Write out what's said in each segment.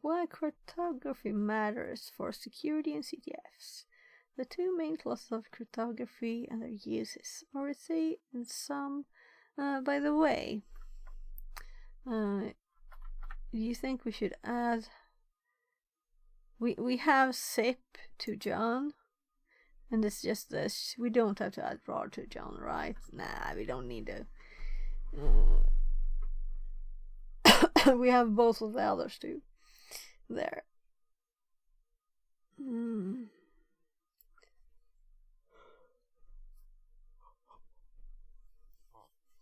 Why cryptography matters for security and CTFs. The two main classes of cryptography and their uses, RSA and some. By the way, do you think we should add? We have SIP to John, and it's just this. We don't have to add RAR to John, right? Nah, we don't need to. We have both of the others too. There.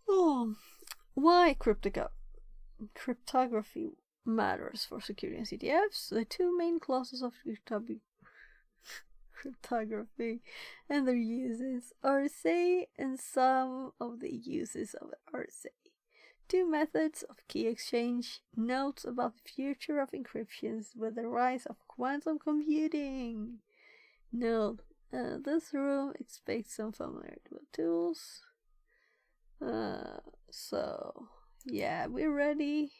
Oh, why cryptography matters for security and CTFs? The two main classes of cryptography and their uses, RSA and some of the uses of RSA. Two methods of key exchange, notes about the future of encryptions with the rise of quantum computing. Note, this room expects some familiarity with tools. So, yeah, we're ready.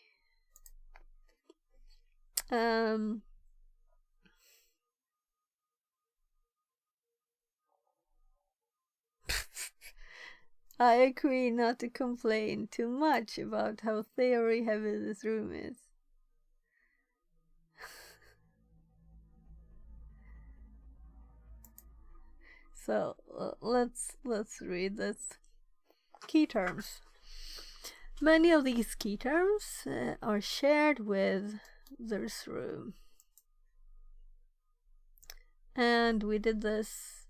I agree not to complain too much about how theory heavy this room is. So let's read this. Key terms. Many of these key terms are shared with this room. And we did this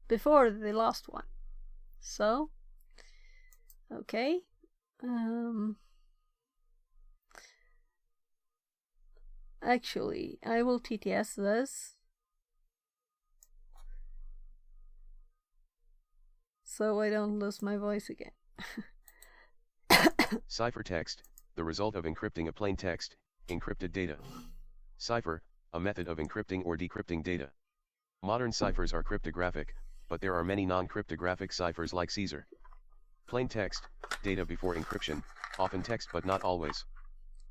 before the last one. So, okay. Actually, I will TTS this. So I don't lose my voice again. Ciphertext, the result of encrypting a plain text, encrypted data. Cipher, a method of encrypting or decrypting data. Modern ciphers are cryptographic, but there are many non-cryptographic ciphers like Caesar. Plain text, data before encryption, often text but not always.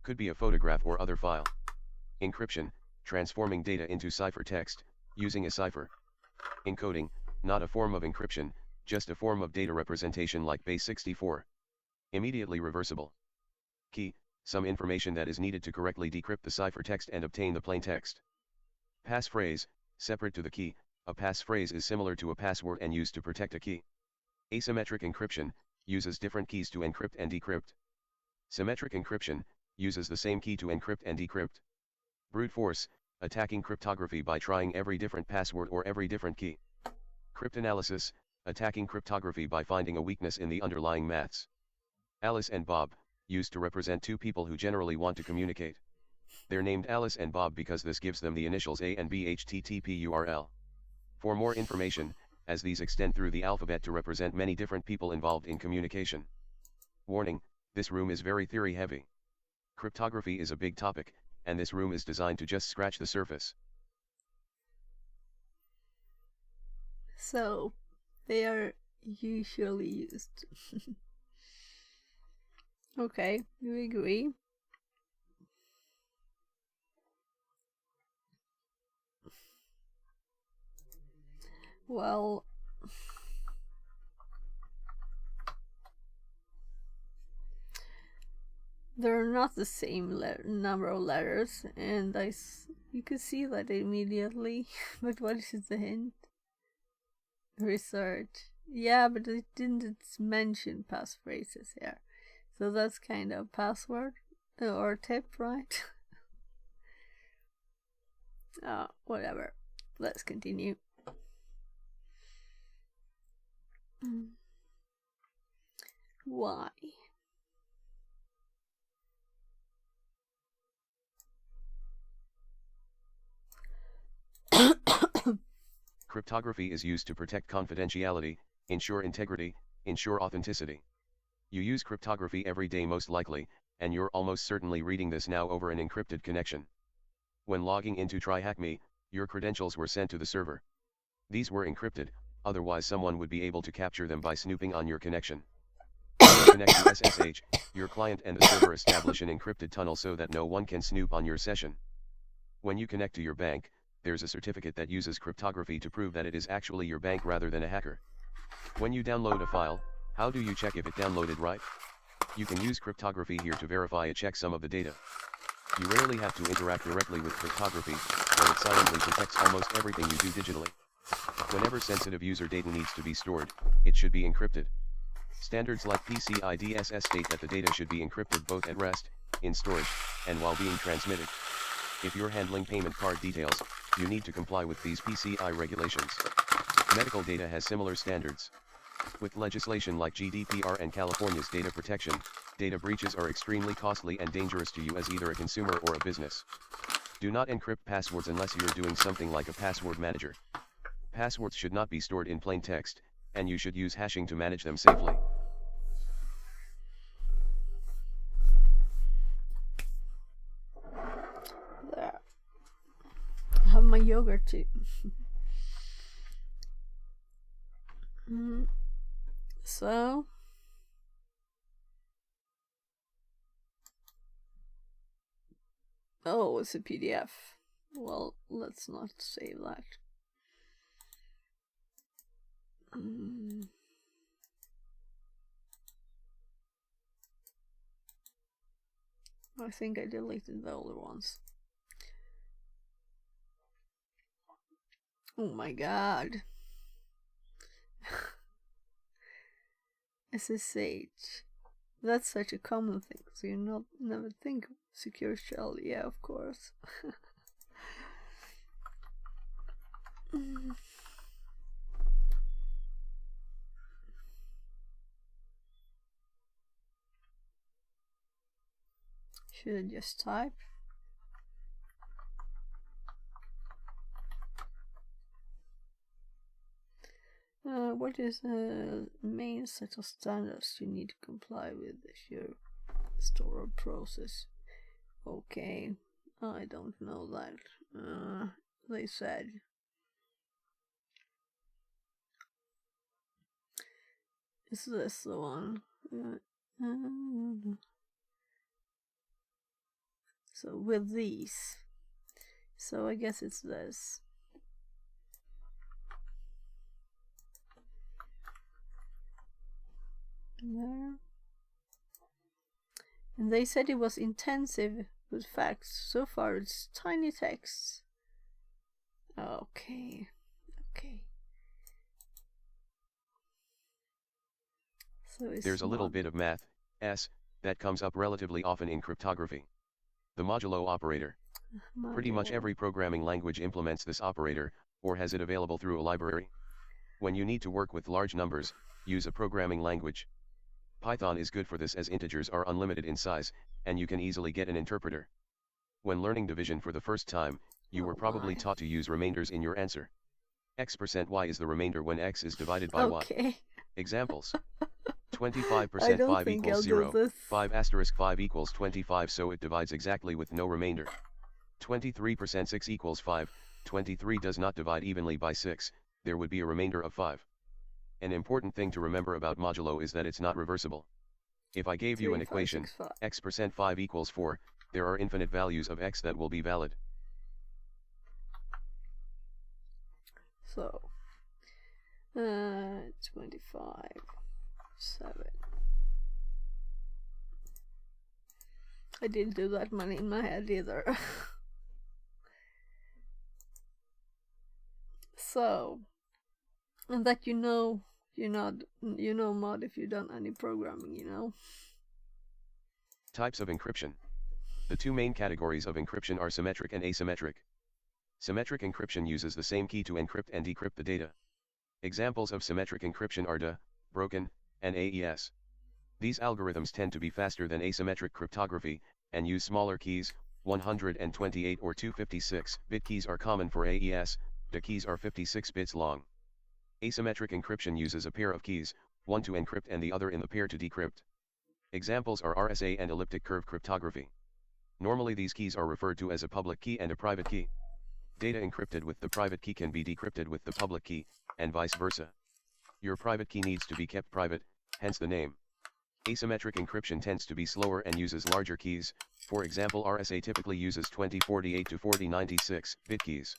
Could be a photograph or other file. Encryption, transforming data into ciphertext, using a cipher. Encoding, not a form of encryption, just a form of data representation like base 64. Immediately reversible. Key, some information that is needed to correctly decrypt the ciphertext and obtain the plain text. Passphrase, separate to the key, a passphrase is similar to a password and used to protect a key. Asymmetric encryption, uses different keys to encrypt and decrypt. Symmetric encryption, uses the same key to encrypt and decrypt. Brute force, attacking cryptography by trying every different password or every different key. Cryptanalysis, attacking cryptography by finding a weakness in the underlying maths. Alice and Bob, used to represent two people who generally want to communicate. They're named Alice and Bob because this gives them the initials A and B HTTP URL. For more information, as these extend through the alphabet to represent many different people involved in communication. Warning, this room is very theory heavy. Cryptography is a big topic, and this room is designed to just scratch the surface. So, they are usually used. Okay, we agree. Well, they're not the same number of letters, and you could see that immediately. But what is the hint? Research. Yeah, but it didn't mention passphrases here. So that's kind of password or tip, right? Whatever. Let's continue. Why? Cryptography is used to protect confidentiality, ensure integrity, ensure authenticity. You use cryptography every day most likely, and you're almost certainly reading this now over an encrypted connection. When logging into TryHackMe, your credentials were sent to the server. These were encrypted, otherwise someone would be able to capture them by snooping on your connection. When you connect to SSH, your client and the server establish an encrypted tunnel so that no one can snoop on your session. When you connect to your bank, there's a certificate that uses cryptography to prove that it is actually your bank rather than a hacker. When you download a file, how do you check if it downloaded right? You can use cryptography here to verify a checksum of the data. You rarely have to interact directly with cryptography, but it silently protects almost everything you do digitally. Whenever sensitive user data needs to be stored, it should be encrypted. Standards like PCI DSS state that the data should be encrypted both at rest, in storage, and while being transmitted. If you're handling payment card details, you need to comply with these PCI regulations. Medical data has similar standards. With legislation like GDPR and California's data protection, data breaches are extremely costly and dangerous to you as either a consumer or a business. Do not encrypt passwords unless you're doing something like a password manager. Passwords should not be stored in plain text, and you should use hashing to manage them safely. There. I have my yogurt too. So oh, it's a PDF. Well, let's not say that. I think I deleted the older ones. Oh my god. SSH. That's such a common thing, so you never think of secure shell. Yeah, of course. Should I just type? What is the main set of standards you need to comply with if you store a process? Okay, I don't know that. They said. Is this the one? So with these. So I guess it's this. There. And they said it was intensive with facts. So far it's tiny texts. Okay. So there's a little bit of math, that comes up relatively often in cryptography. The modulo operator. Pretty much every programming language implements this operator, or has it available through a library. When you need to work with large numbers, use a programming language. Python is good for this as integers are unlimited in size, and you can easily get an interpreter. When learning division for the first time, you were probably taught to use remainders in your answer. X%y is the remainder when x is divided by y. Examples. 25% 5 equals 0, 5 asterisk 5 equals 25, so it divides exactly with no remainder. 23% 6 equals 5, 23 does not divide evenly by 6, there would be a remainder of 5. An important thing to remember about modulo is that it's not reversible. If I gave you an equation, x% 5 equals 4, there are infinite values of x that will be valid. So, 25, 7. I didn't do that many in my head either. So, and that mod if you've done any programming, Types of encryption. The two main categories of encryption are symmetric and asymmetric. Symmetric encryption uses the same key to encrypt and decrypt the data. Examples of symmetric encryption are DA, broken, and AES. These algorithms tend to be faster than asymmetric cryptography, and use smaller keys. 128 or 256-bit keys are common for AES, DA keys are 56 bits long. Asymmetric encryption uses a pair of keys, one to encrypt and the other in the pair to decrypt. Examples are RSA and elliptic curve cryptography. Normally these keys are referred to as a public key and a private key. Data encrypted with the private key can be decrypted with the public key, and vice versa. Your private key needs to be kept private, hence the name. Asymmetric encryption tends to be slower and uses larger keys. For example, RSA typically uses 2048 to 4096 bit keys.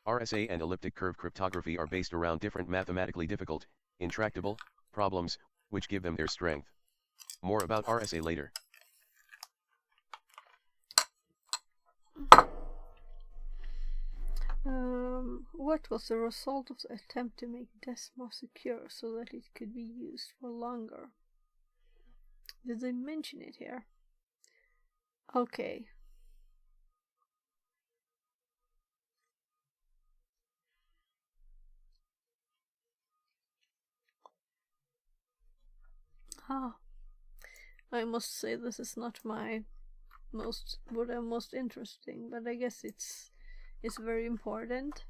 RSA and elliptic curve cryptography are based around different mathematically difficult, intractable problems, which give them their strength. More about RSA later. What was the result of the attempt to make DES more secure so that it could be used for longer? Did they mention it here? Okay. I must say this is not my what I'm most interesting, but I guess it's very important.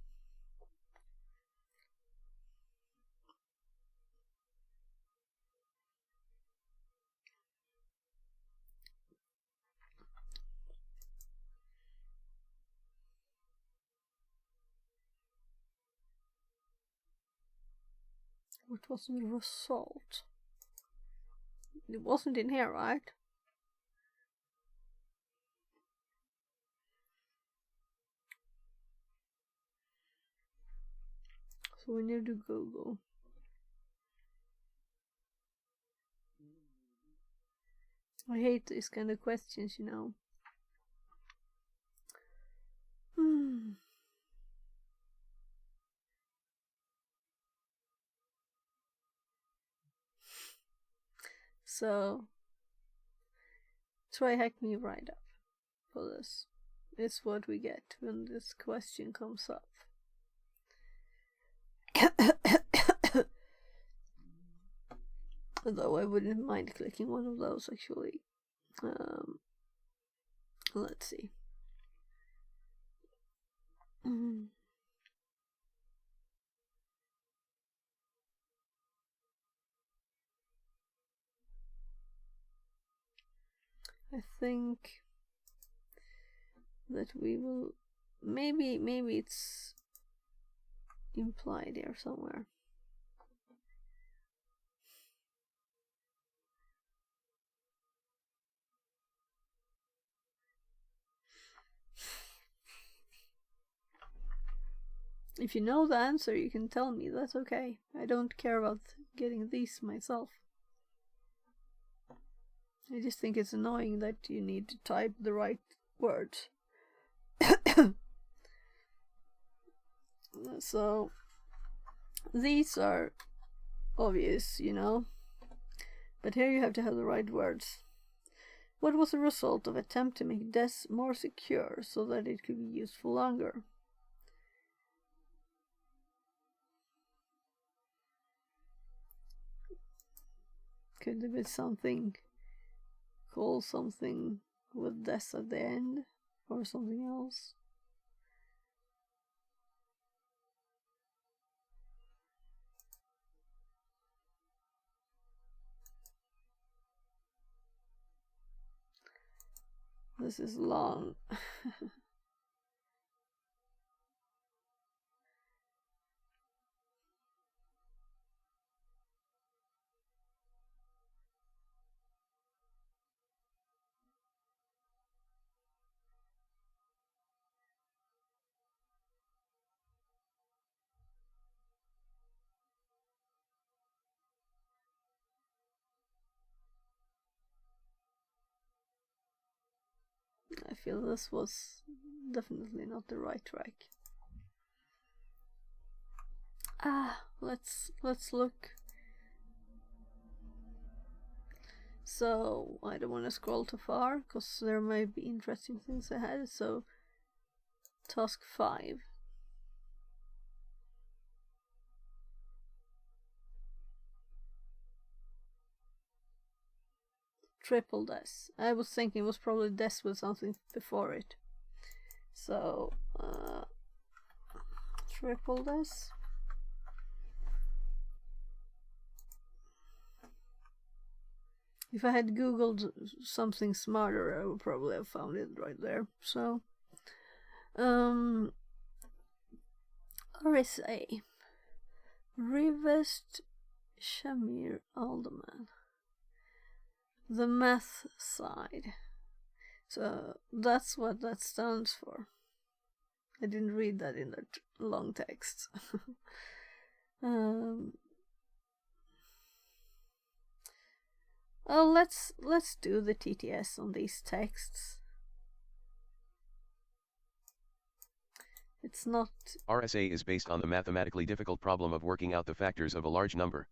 What was the result? It wasn't in here, right? So we need to Google. I hate these kind of questions, you know. So, try hack me right up for this. It's what we get when this question comes up. Although I wouldn't mind clicking one of those actually. Let's see. I think that we will maybe it's implied here somewhere. If you know the answer, you can tell me. That's okay. I don't care about getting these myself. I just think it's annoying that you need to type the right words. So, these are obvious, you know. But here you have to have the right words. What was the result of attempt to make DES more secure so that it could be used for longer? Could it be something, call something with DES at the end, or something else? This is long. I feel this was definitely not the right track. Let's look. So I don't want to scroll too far because there might be interesting things ahead. So task 5. Triple DES. I was thinking it was probably DES with something before it. So triple DES. If I had googled something smarter, I would probably have found it right there. So RSA. Rivest Shamir Alderman. The math side. So that's what that stands for. I didn't read that in that long text. Well, let's do the TTS on these texts. It's not... RSA is based on the mathematically difficult problem of working out the factors of a large number.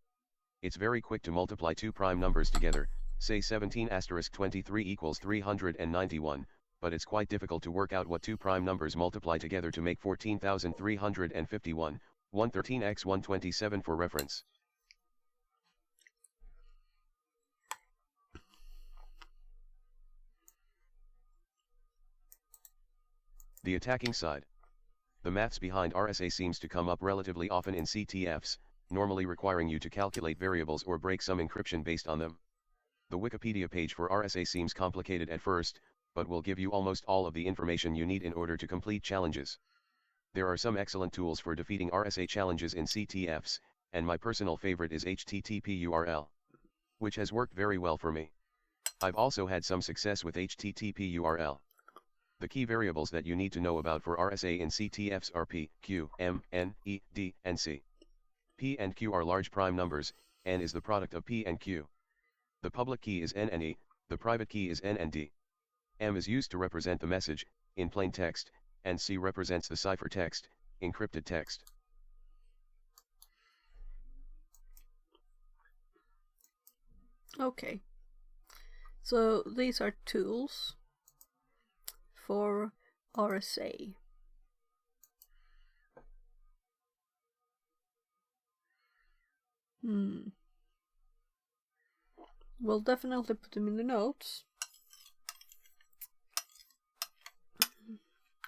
It's very quick to multiply two prime numbers together, say 17*23 equals 391, but it's quite difficult to work out what two prime numbers multiply together to make 14,351, 113x 127 for reference. The attacking side. The maths behind RSA seems to come up relatively often in CTFs, normally requiring you to calculate variables or break some encryption based on them. The Wikipedia page for RSA seems complicated at first, but will give you almost all of the information you need in order to complete challenges. There are some excellent tools for defeating RSA challenges in CTFs, and my personal favorite is HTTP URL, which has worked very well for me. I've also had some success with HTTP URL. The key variables that you need to know about for RSA in CTFs are P, Q, M, N, E, D, and C. P and Q are large prime numbers, N is the product of P and Q. The public key is N and E, the private key is N and D. M is used to represent the message, in plain text, and C represents the ciphertext, encrypted text. Okay. So these are tools for RSA. We'll definitely put them in the notes.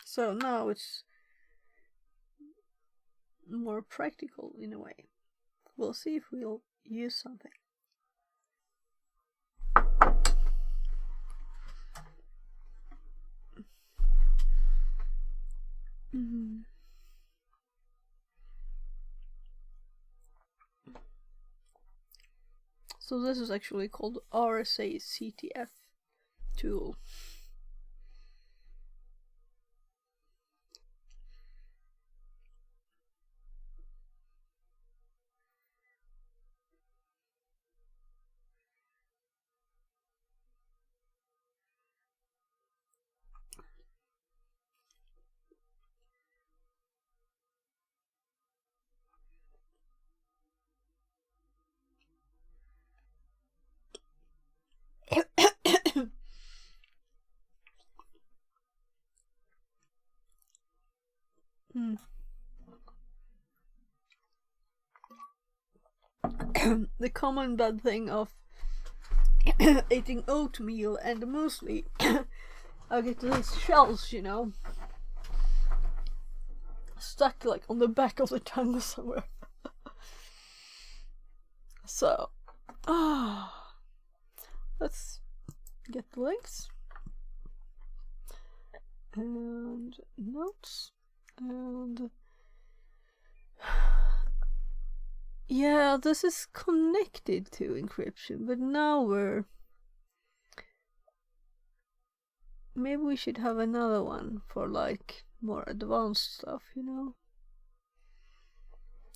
So now it's more practical in a way. We'll see if we'll use something. So this is actually called RSA CTF tool. The common bad thing of eating oatmeal and muesli, I get those shells, you know, stuck like on the back of the tongue somewhere. So, let's get the links and notes and yeah, this is connected to encryption, but now maybe we should have another one for like more advanced stuff, you know.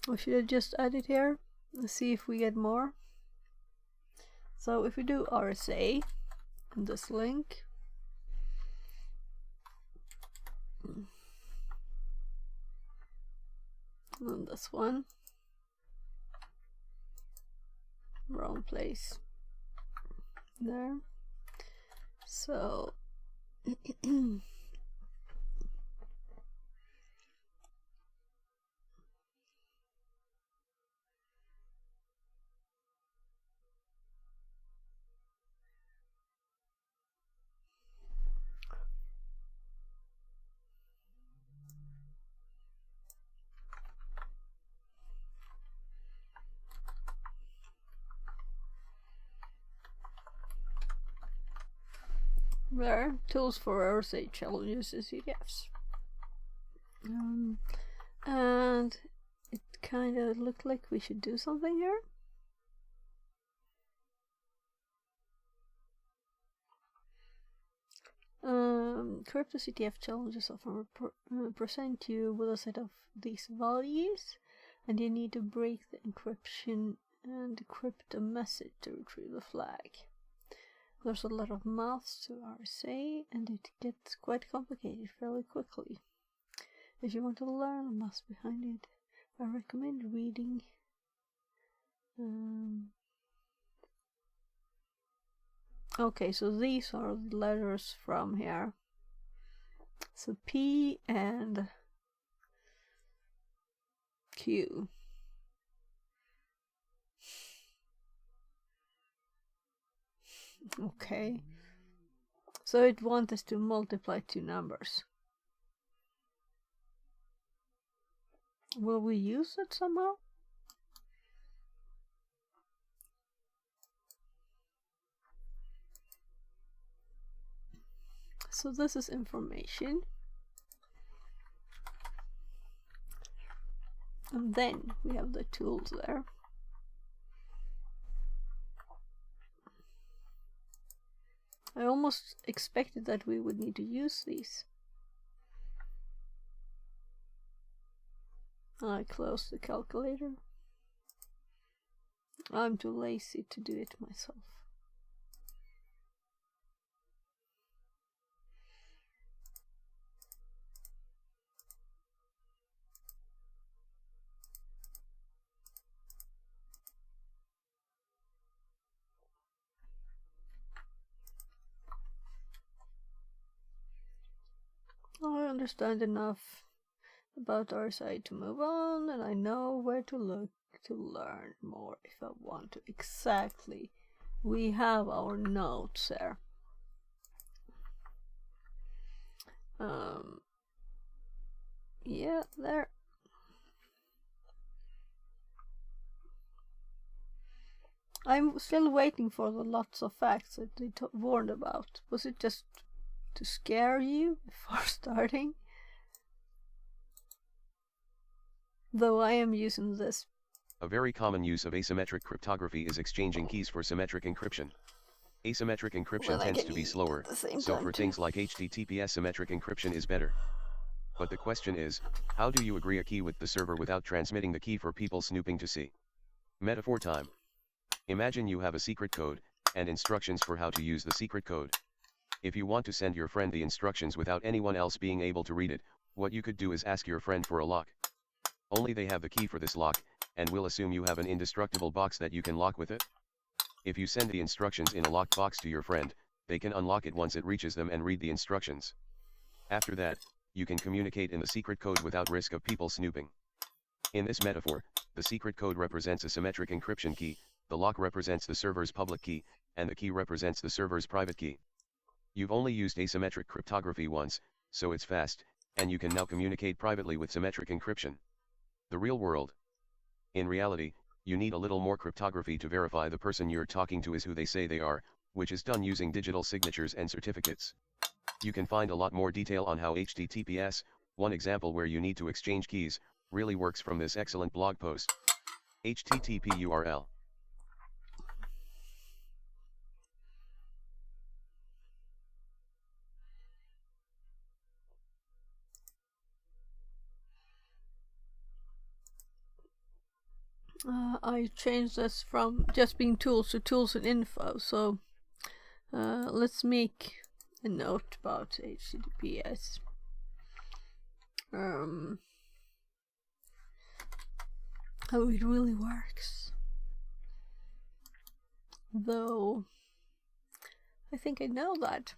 Or should I just add it here and see if we get more? So if we do RSA and this link, and this one, wrong place there. So there, tools for RSA challenges and CTFs. And it kind of look like we should do something here. CryptoCTF challenges often present you with a set of these values, and you need to break the encryption and decrypt a message to retrieve the flag. There's a lot of maths to RSA, and it gets quite complicated fairly quickly. If you want to learn the maths behind it, I recommend reading okay, so these are the letters from here. So P and Q. Okay. So it wants us to multiply two numbers. Will we use it somehow? So this is information. And then we have the tools there. I almost expected that we would need to use these. I closed the calculator. I'm too lazy to do it myself. I understand enough about our side to move on, and I know where to look to learn more if I want to. Exactly. We have our notes there. Yeah, there. I'm still waiting for the lots of facts that they warned about. Was it just to scare you before starting? Though I am using this. A very common use of asymmetric cryptography is exchanging keys for symmetric encryption. Asymmetric encryption tends to be slower, so for things like HTTPS, symmetric encryption is better. But the question is, how do you agree a key with the server without transmitting the key for people snooping to see? Metaphor time. Imagine you have a secret code, and instructions for how to use the secret code. If you want to send your friend the instructions without anyone else being able to read it, what you could do is ask your friend for a lock. Only they have the key for this lock, and we'll assume you have an indestructible box that you can lock with it. If you send the instructions in a locked box to your friend, they can unlock it once it reaches them and read the instructions. After that, you can communicate in the secret code without risk of people snooping. In this metaphor, the secret code represents a symmetric encryption key, the lock represents the server's public key, and the key represents the server's private key. You've only used asymmetric cryptography once, so it's fast, and you can now communicate privately with symmetric encryption. The real world. In reality, you need a little more cryptography to verify the person you're talking to is who they say they are, which is done using digital signatures and certificates. You can find a lot more detail on how HTTPS, one example where you need to exchange keys, really works from this excellent blog post. HTTP URL. I changed this from just being tools to tools and info, so let's make a note about HTTPS. How it really works. Though, I think I know that.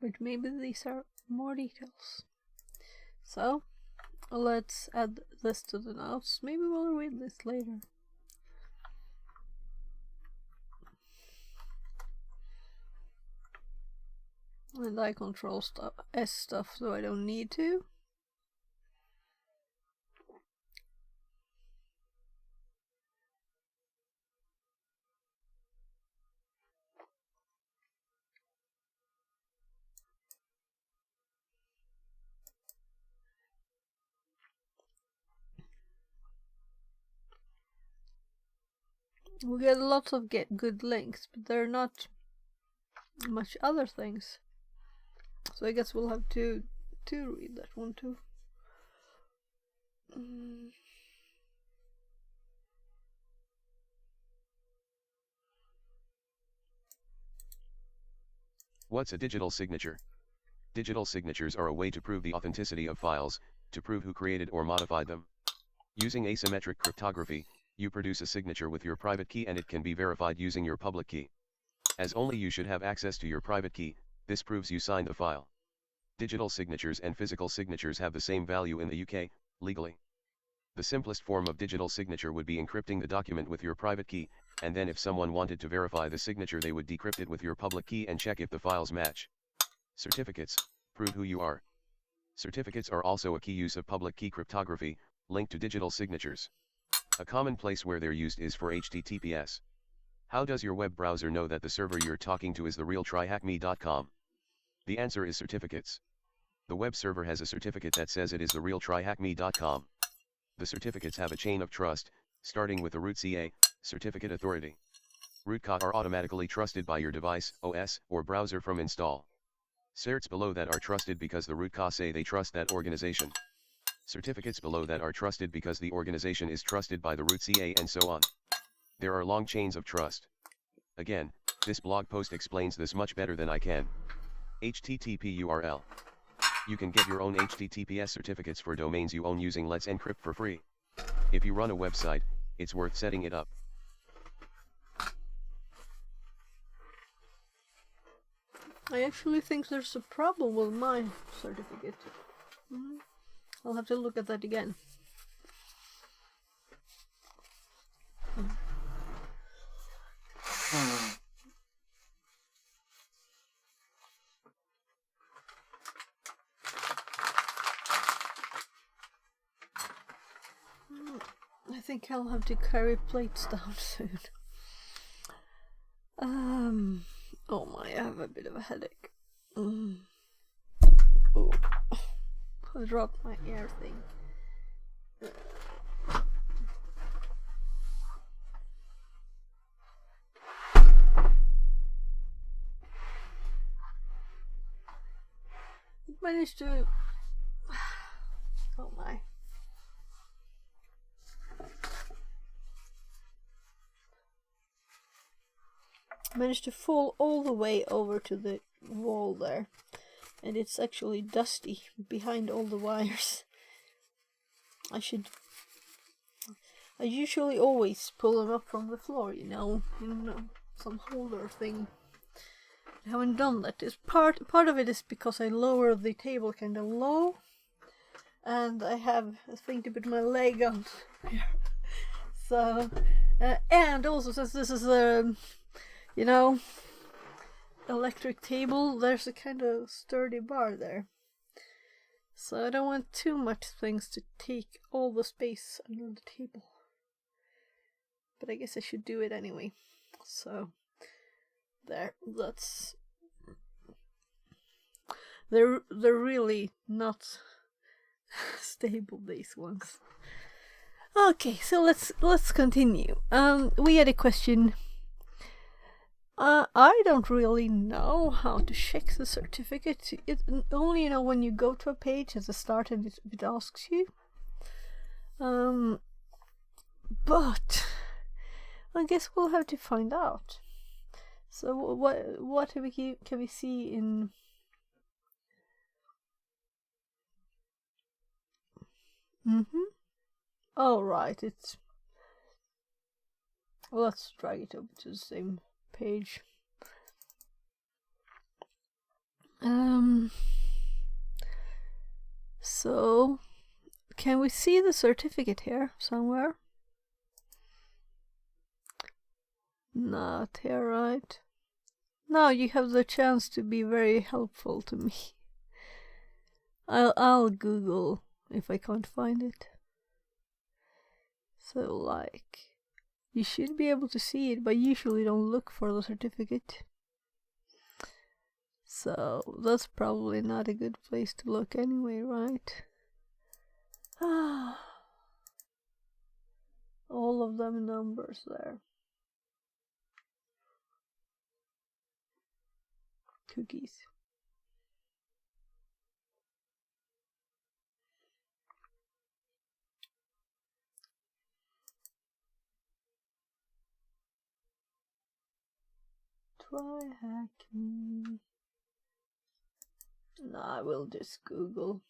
But maybe these are more details. So, let's add this to the notes. Maybe we'll read this later. And I control S stuff, so I don't need to. We get lots of good links, but there are not much other things. So I guess we'll have to read that one too. What's a digital signature? Digital signatures are a way to prove the authenticity of files, to prove who created or modified them. Using asymmetric cryptography, you produce a signature with your private key and it can be verified using your public key. As only you should have access to your private key, this proves you signed the file. Digital signatures and physical signatures have the same value in the UK, legally. The simplest form of digital signature would be encrypting the document with your private key, and then if someone wanted to verify the signature they would decrypt it with your public key and check if the files match. Certificates, prove who you are. Certificates are also a key use of public key cryptography, linked to digital signatures. A common place where they're used is for HTTPS. How does your web browser know that the server you're talking to is the real tryhackme.com? The answer is certificates. The web server has a certificate that says it is the real tryhackme.com. The certificates have a chain of trust, starting with the root CA, certificate authority. Root CA are automatically trusted by your device, OS, or browser from install. Certs below that are trusted because the root CA say they trust that organization. Certificates below that are trusted because the organization is trusted by the root CA and so on. There are long chains of trust. Again, this blog post explains this much better than I can. HTTP URL. You can get your own HTTPS certificates for domains you own using Let's Encrypt for free. If you run a website, it's worth setting it up. I actually think there's a problem with my certificate. I'll have to look at that again. I think I'll have to carry plates down soon. Oh my, I have a bit of a headache. Oh, I dropped my ear thing. I managed to... Oh my. Managed to fall all the way over to the wall there, and it's actually dusty behind all the wires. I usually always pull them up from the floor, in some holder thing. I haven't done that. Part of it is because I lower the table kind of low, and I have a thing to put my leg on. So, and also since this is a electric table, there's a kind of sturdy bar there. So I don't want too much things to take all the space under the table. But I guess I should do it anyway. So, they're really not stable, these ones. Okay, so let's continue. We had a question. I don't really know how to check the certificate. It only when you go to a page at the start and it asks you. But I guess we'll have to find out. So what can we see in? Oh right, it's. Let's drag it over to the same page. So can we see the certificate here somewhere? Not here, right? Now you have the chance to be very helpful to me. I'll Google if I can't find it. So you should be able to see it, but usually don't look for the certificate. So that's probably not a good place to look anyway, right? All of them numbers there. cookies. Try hack me. No, I will just Google.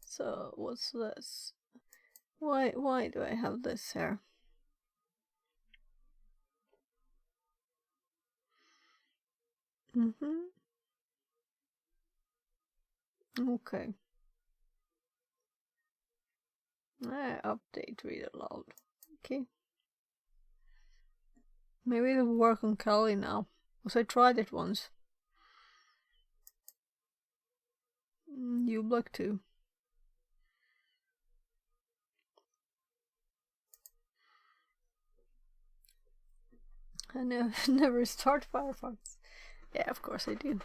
So what's this? Why do I have this here? Okay. Update read aloud. Okay. Maybe it'll work on Kali now. Because I tried it once. You block too. I never start Firefox. Yeah, of course I do.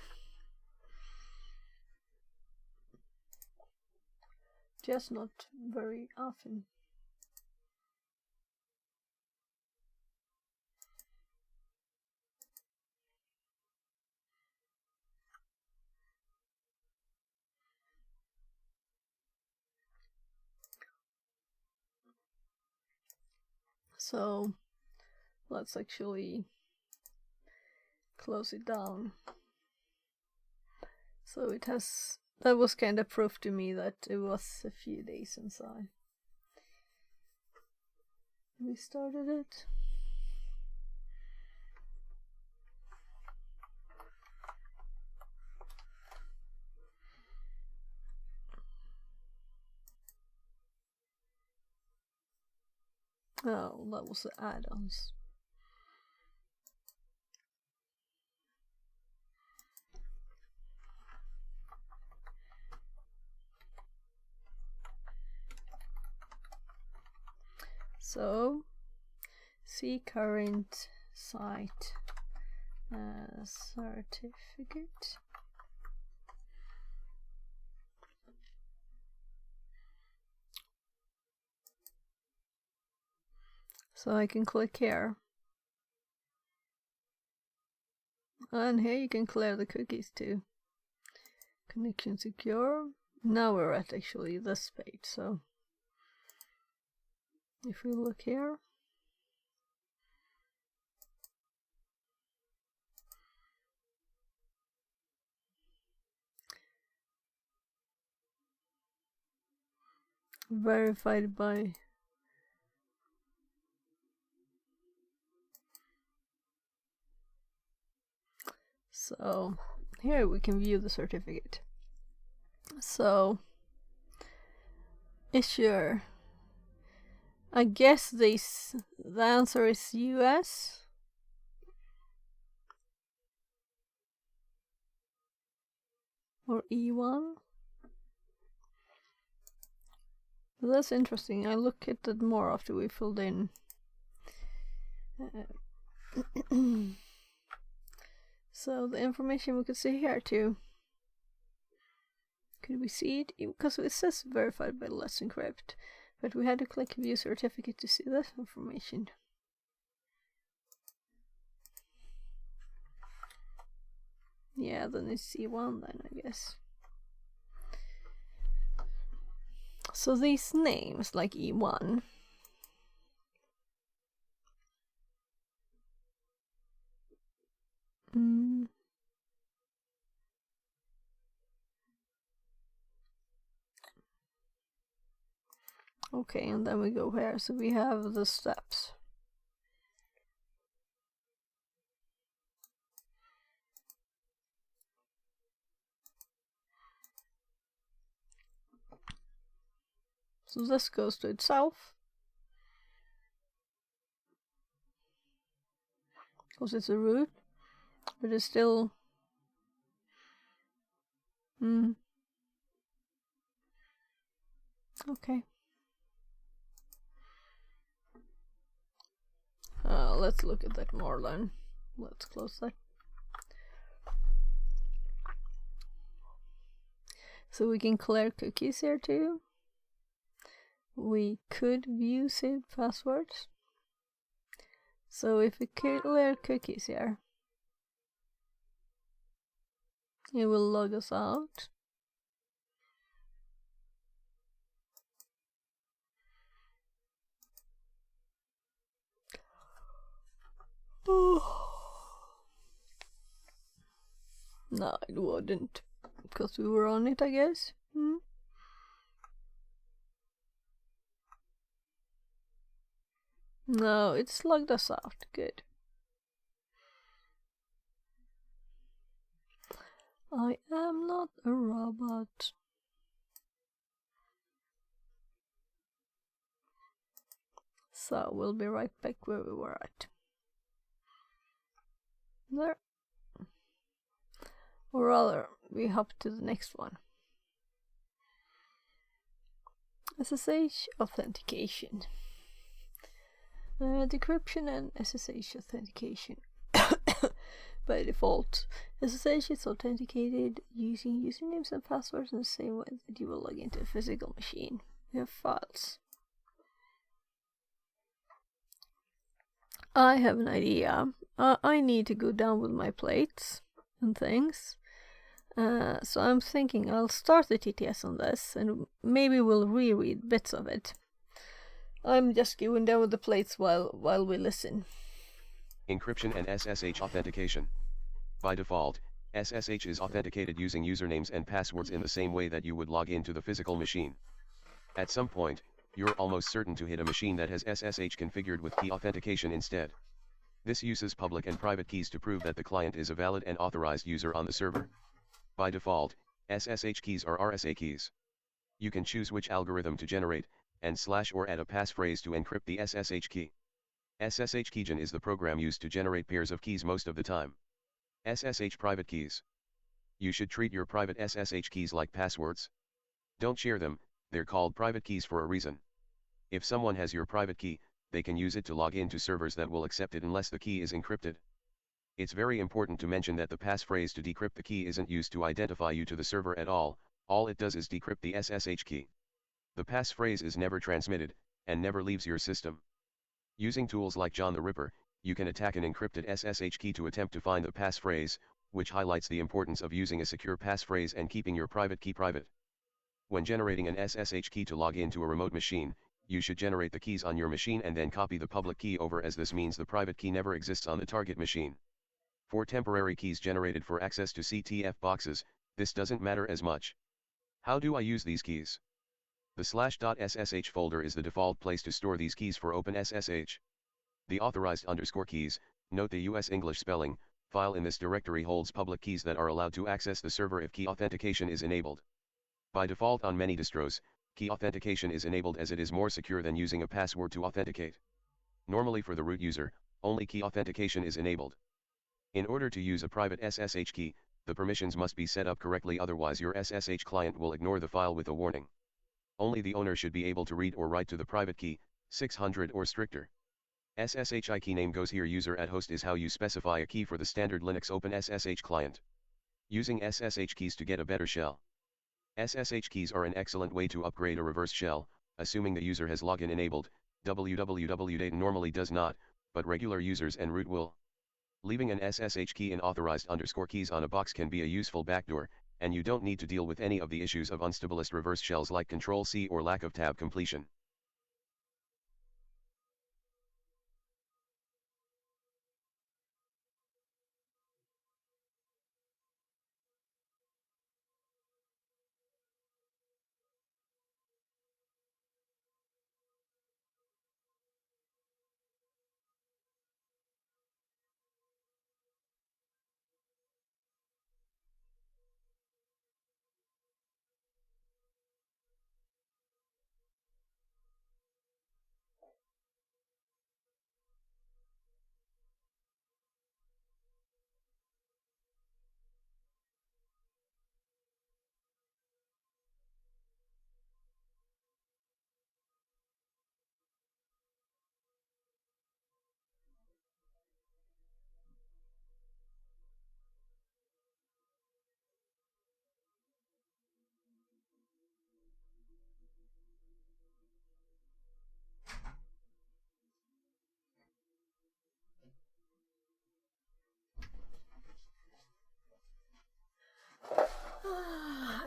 Just not very often. So let's actually close it down. So it has, that was kind of proof to me that it was a few days inside. We started it. Oh, that was the add-ons. So, see current site certificate. So I can click here. And here you can clear the cookies too. Connection secure. Now we're at actually this page, so if we look here, verified by so here we can view the certificate. So issuer, I guess the answer is US. Or E1. But that's interesting. I look at that more after we filled in. So the information we could see here too. Could we see it? Because it says verified by Let's Encrypt. But we had to click view certificate to see this information. Yeah, then it's E1 then, I guess. So these names, like E1, okay, and then we go here. So we have the steps. So this goes to itself. Because it's a root. But it's still... Okay. Let's look at that more then. Let's close that. So we can clear cookies here too. We could view saved passwords. So if we clear cookies here, it will log us out. No, it wouldn't, because we were on it, I guess. No, it's logged us out. Good. I am not a robot. So we'll be right back where we were at. There. Or rather, we hop to the next one. SSH authentication. Decryption and SSH authentication. By default, SSH is authenticated using usernames and passwords in the same way that you will log into a physical machine. We have files. I have an idea. I need to go down with my plates and things. So I'm thinking I'll start the TTS on this and maybe we'll reread bits of it. I'm just going down with the plates while we listen. Encryption and SSH authentication. By default, SSH is authenticated using usernames and passwords in the same way that you would log into the physical machine. At some point, you're almost certain to hit a machine that has SSH configured with key authentication instead. This uses public and private keys to prove that the client is a valid and authorized user on the server. By default, SSH keys are RSA keys. You can choose which algorithm to generate, and / or add a passphrase to encrypt the SSH key. SSH keygen is the program used to generate pairs of keys most of the time. SSH private keys. You should treat your private SSH keys like passwords. Don't share them, they're called private keys for a reason. If someone has your private key, they can use it to log into servers that will accept it unless the key is encrypted. It's very important to mention that the passphrase to decrypt the key isn't used to identify you to the server at all it does is decrypt the SSH key. The passphrase is never transmitted, and never leaves your system. Using tools like John the Ripper, you can attack an encrypted SSH key to attempt to find the passphrase, which highlights the importance of using a secure passphrase and keeping your private key private. When generating an SSH key to log into a remote machine, you should generate the keys on your machine and then copy the public key over, as this means the private key never exists on the target machine. For temporary keys generated for access to CTF boxes, this doesn't matter as much. How do I use these keys? The /.ssh folder is the default place to store these keys for OpenSSH. The authorized _keys, note the US English spelling, file in this directory holds public keys that are allowed to access the server if key authentication is enabled. By default on many distros, key authentication is enabled as it is more secure than using a password to authenticate. Normally for the root user, only key authentication is enabled. In order to use a private SSH key, the permissions must be set up correctly, otherwise your SSH client will ignore the file with a warning. Only the owner should be able to read or write to the private key, 600 or stricter. SSH key name goes here. User at host is how you specify a key for the standard Linux OpenSSH client. Using SSH keys to get a better shell. SSH keys are an excellent way to upgrade a reverse shell, assuming the user has login enabled. www.data normally does not, but regular users en route will. Leaving an SSH key in authorized _keys on a box can be a useful backdoor, and you don't need to deal with any of the issues of unstabilist reverse shells like Control-C or lack of tab completion.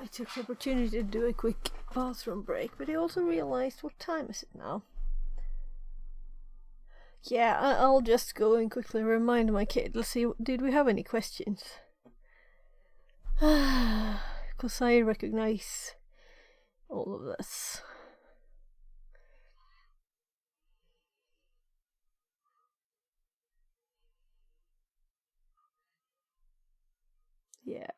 I took the opportunity to do a quick bathroom break, but I also realized what time is it now. Yeah, I'll just go and quickly remind my kid. Let's see, did we have any questions? Because I recognize all of this. Yeah.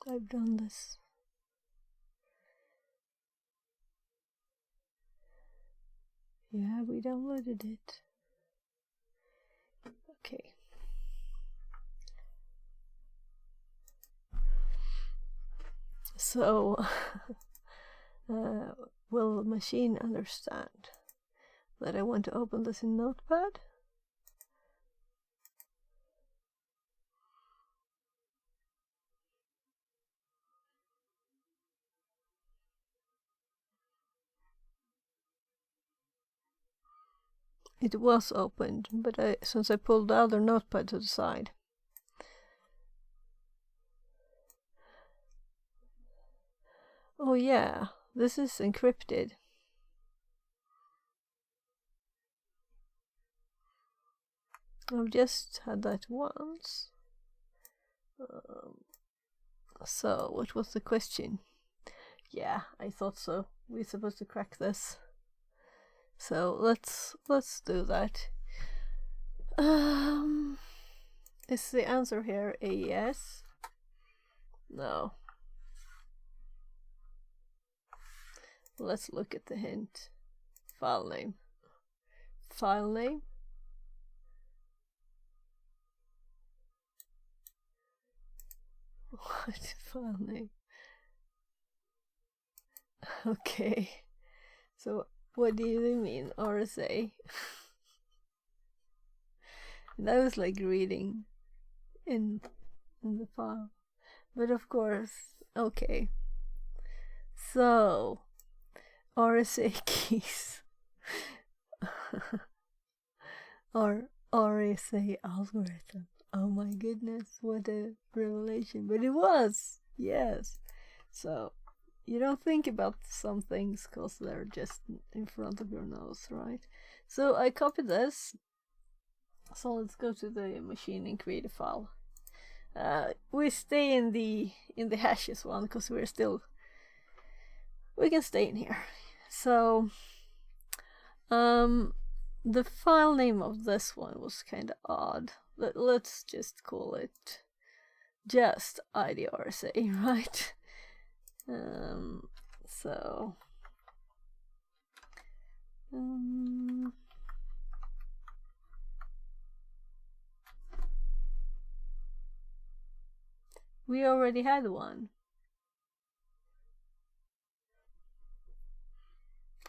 I've done this. Yeah, we downloaded it. Okay. So, will the machine understand that I want to open this in Notepad? It was opened, but since I pulled the other Notepad to the side. Oh yeah, this is encrypted. I've just had that once. So, what was the question? Yeah, I thought so. We're supposed to crack this. So let's do that. Is the answer here a yes? No. Let's look at the hint. File name. File name? What file name? Okay. So what do you mean RSA? That was like reading in the file. But of course, okay. So RSA keys or RSA algorithm. Oh my goodness, what a revelation. But it was, yes. So you don't think about some things because they're just in front of your nose, right? So I copied this. So let's go to the machine and create a file. We stay in the hashes one because we can stay in here. So the file name of this one was kind of odd. Let's just call it just IDRSA, right? So we already had one.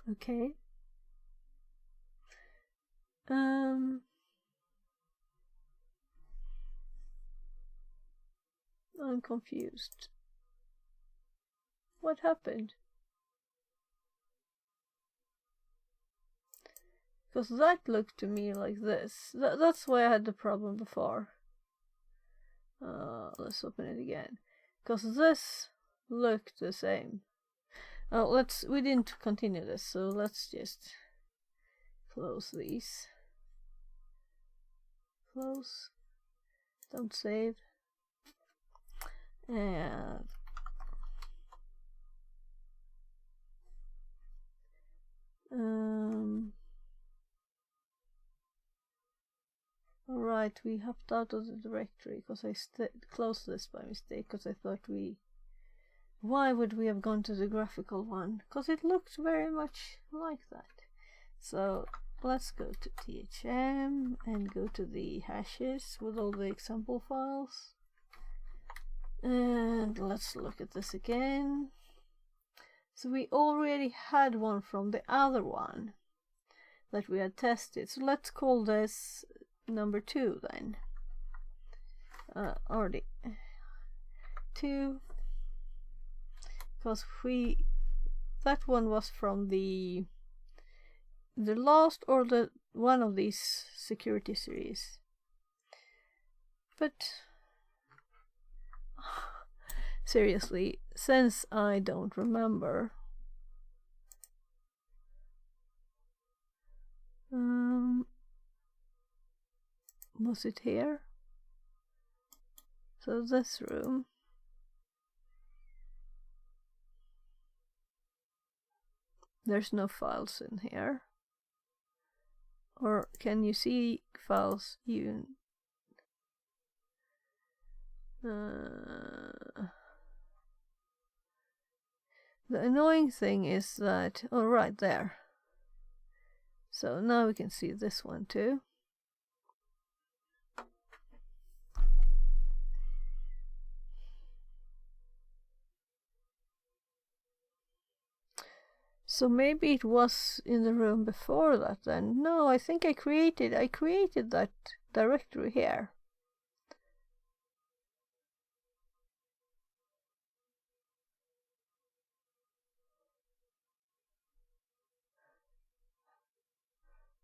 Okay. I'm confused. What happened? Because that looked to me like this. That's why I had the problem before. Let's open it again. Because this looked the same. We didn't continue this, so let's just close these. Close. Don't save. And alright, we hopped out of the directory because I closed this by mistake because I thought why would we have gone to the graphical one? Because it looked very much like that. So let's go to THM and go to the hashes with all the example files. And let's look at this again. So we already had one from the other one that we had tested. So let's call this number 2 then. Already 2. Because that one was from the last or the one of these security series. But seriously, since I don't remember. Was it here? So this room. There's no files in here. Or can you see files even? The annoying thing is that, oh, right there. So now we can see this one too. So maybe it was in the room before that then. No, I think I created that directory here.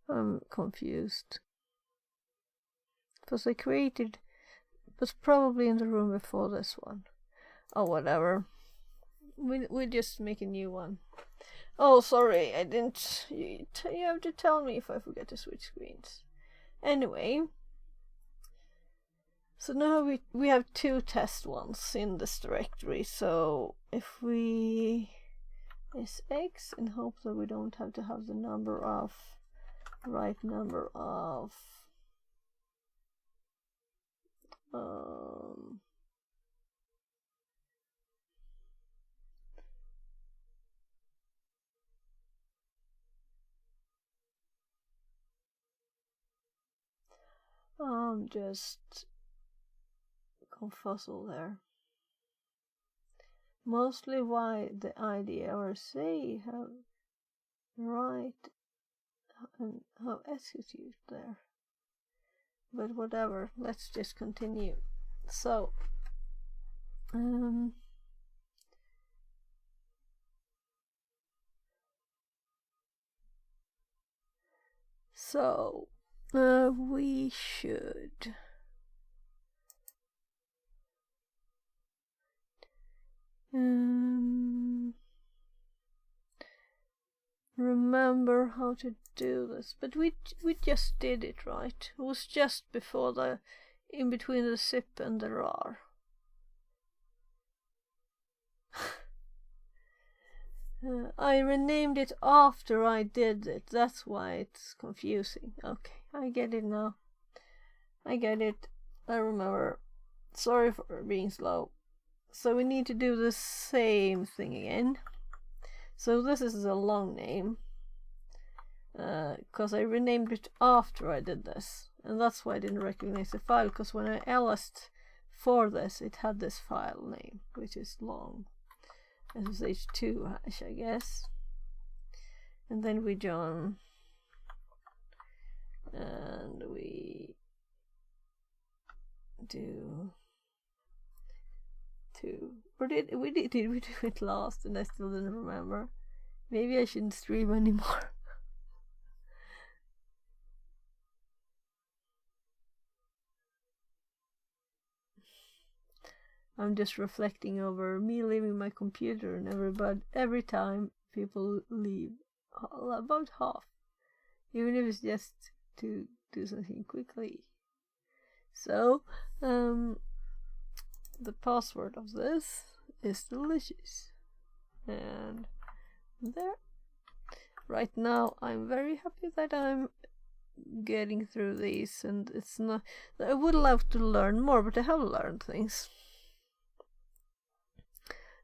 I'm confused. Because I created, was probably in the room before this one. Oh, whatever. We just make a new one. Oh, sorry, I didn't. You have to tell me if I forget to switch screens. Anyway, so now we have 2 test ones in this directory. So if we is X and hope that we don't have to have the right number of just confuzzle there. Mostly why the ID or say have write and have execute there. But whatever, let's just continue. So we should remember how to do this, but we just did it, right? It was just before in between the zip and the rar. I renamed it after I did it. That's why it's confusing. Okay, I get it now. I get it. I remember. Sorry for being slow. So we need to do the same thing again. So this is a long name. Because I renamed it after I did this. And that's why I didn't recognize the file. Because when I LS'd for this, it had this file name, which is long. SSH2 hash, I guess. And then we join, and we do 2. Or did we do it last and I still didn't remember? Maybe I shouldn't stream anymore. I'm just reflecting over me leaving my computer and every time people leave, about half, even if it's just to do something quickly. So the password of this is delicious, and there. Right now I'm very happy that I'm getting through these, and it's not, I would love to learn more, but I have learned things.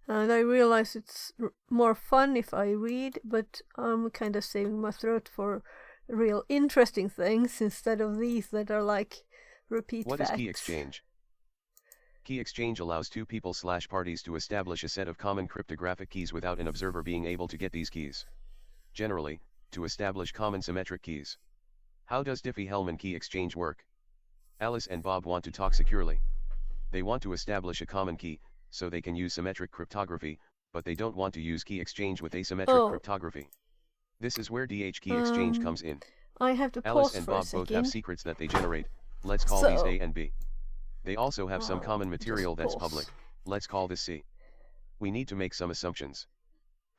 And I realize it's more fun if I read, but I'm kind of saving my throat for real interesting things instead of these that are like repeat What facts. is key exchange? Key exchange allows 2 people/parties to establish a set of common cryptographic keys without an observer being able to get these keys. Generally, to establish common symmetric keys. How does Diffie-Hellman key exchange work? Alice and Bob want to talk securely. They want to establish a common key, so they can use symmetric cryptography, but they don't want to use key exchange with asymmetric cryptography. This is where DH key exchange comes in. I have to Alice pause and for Bob a second. both have secrets that they generate. Let's call these A and B. They also have some common material that's public. Let's call this C. We need to make some assumptions.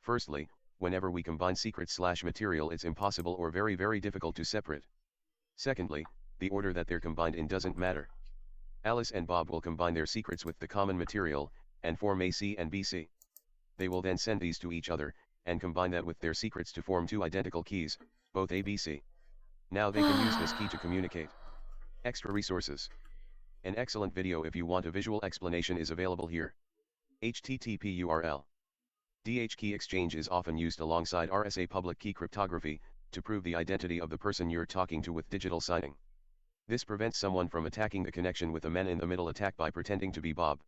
Firstly, whenever we combine secret/material, it's impossible or very difficult to separate. Secondly, the order that they're combined in doesn't matter. Alice and Bob will combine their secrets with the common material, and form AC and BC. They will then send these to each other, and combine that with their secrets to form two identical keys, both ABC. Now they can use this key to communicate. Extra resources. An excellent video if you want a visual explanation is available here. HTTP URL. DH key exchange is often used alongside RSA public key cryptography, to prove the identity of the person you're talking to with digital signing. This prevents someone from attacking the connection with a man-in-the-middle attack by pretending to be Bob.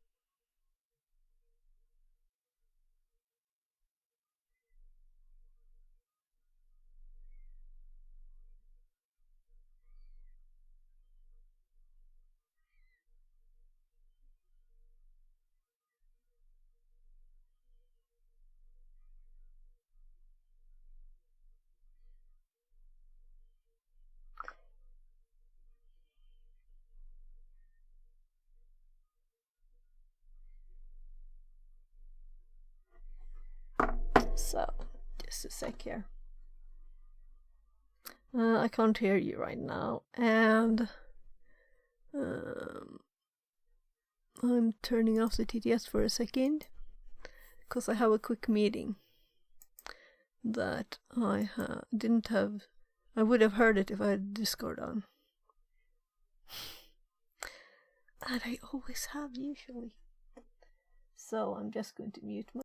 So, just a sec here. I can't hear you right now, and I'm turning off the TTS for a second, because I have a quick meeting that I didn't have. I would have heard it if I had Discord on. And I always have, usually. So I'm just going to mute my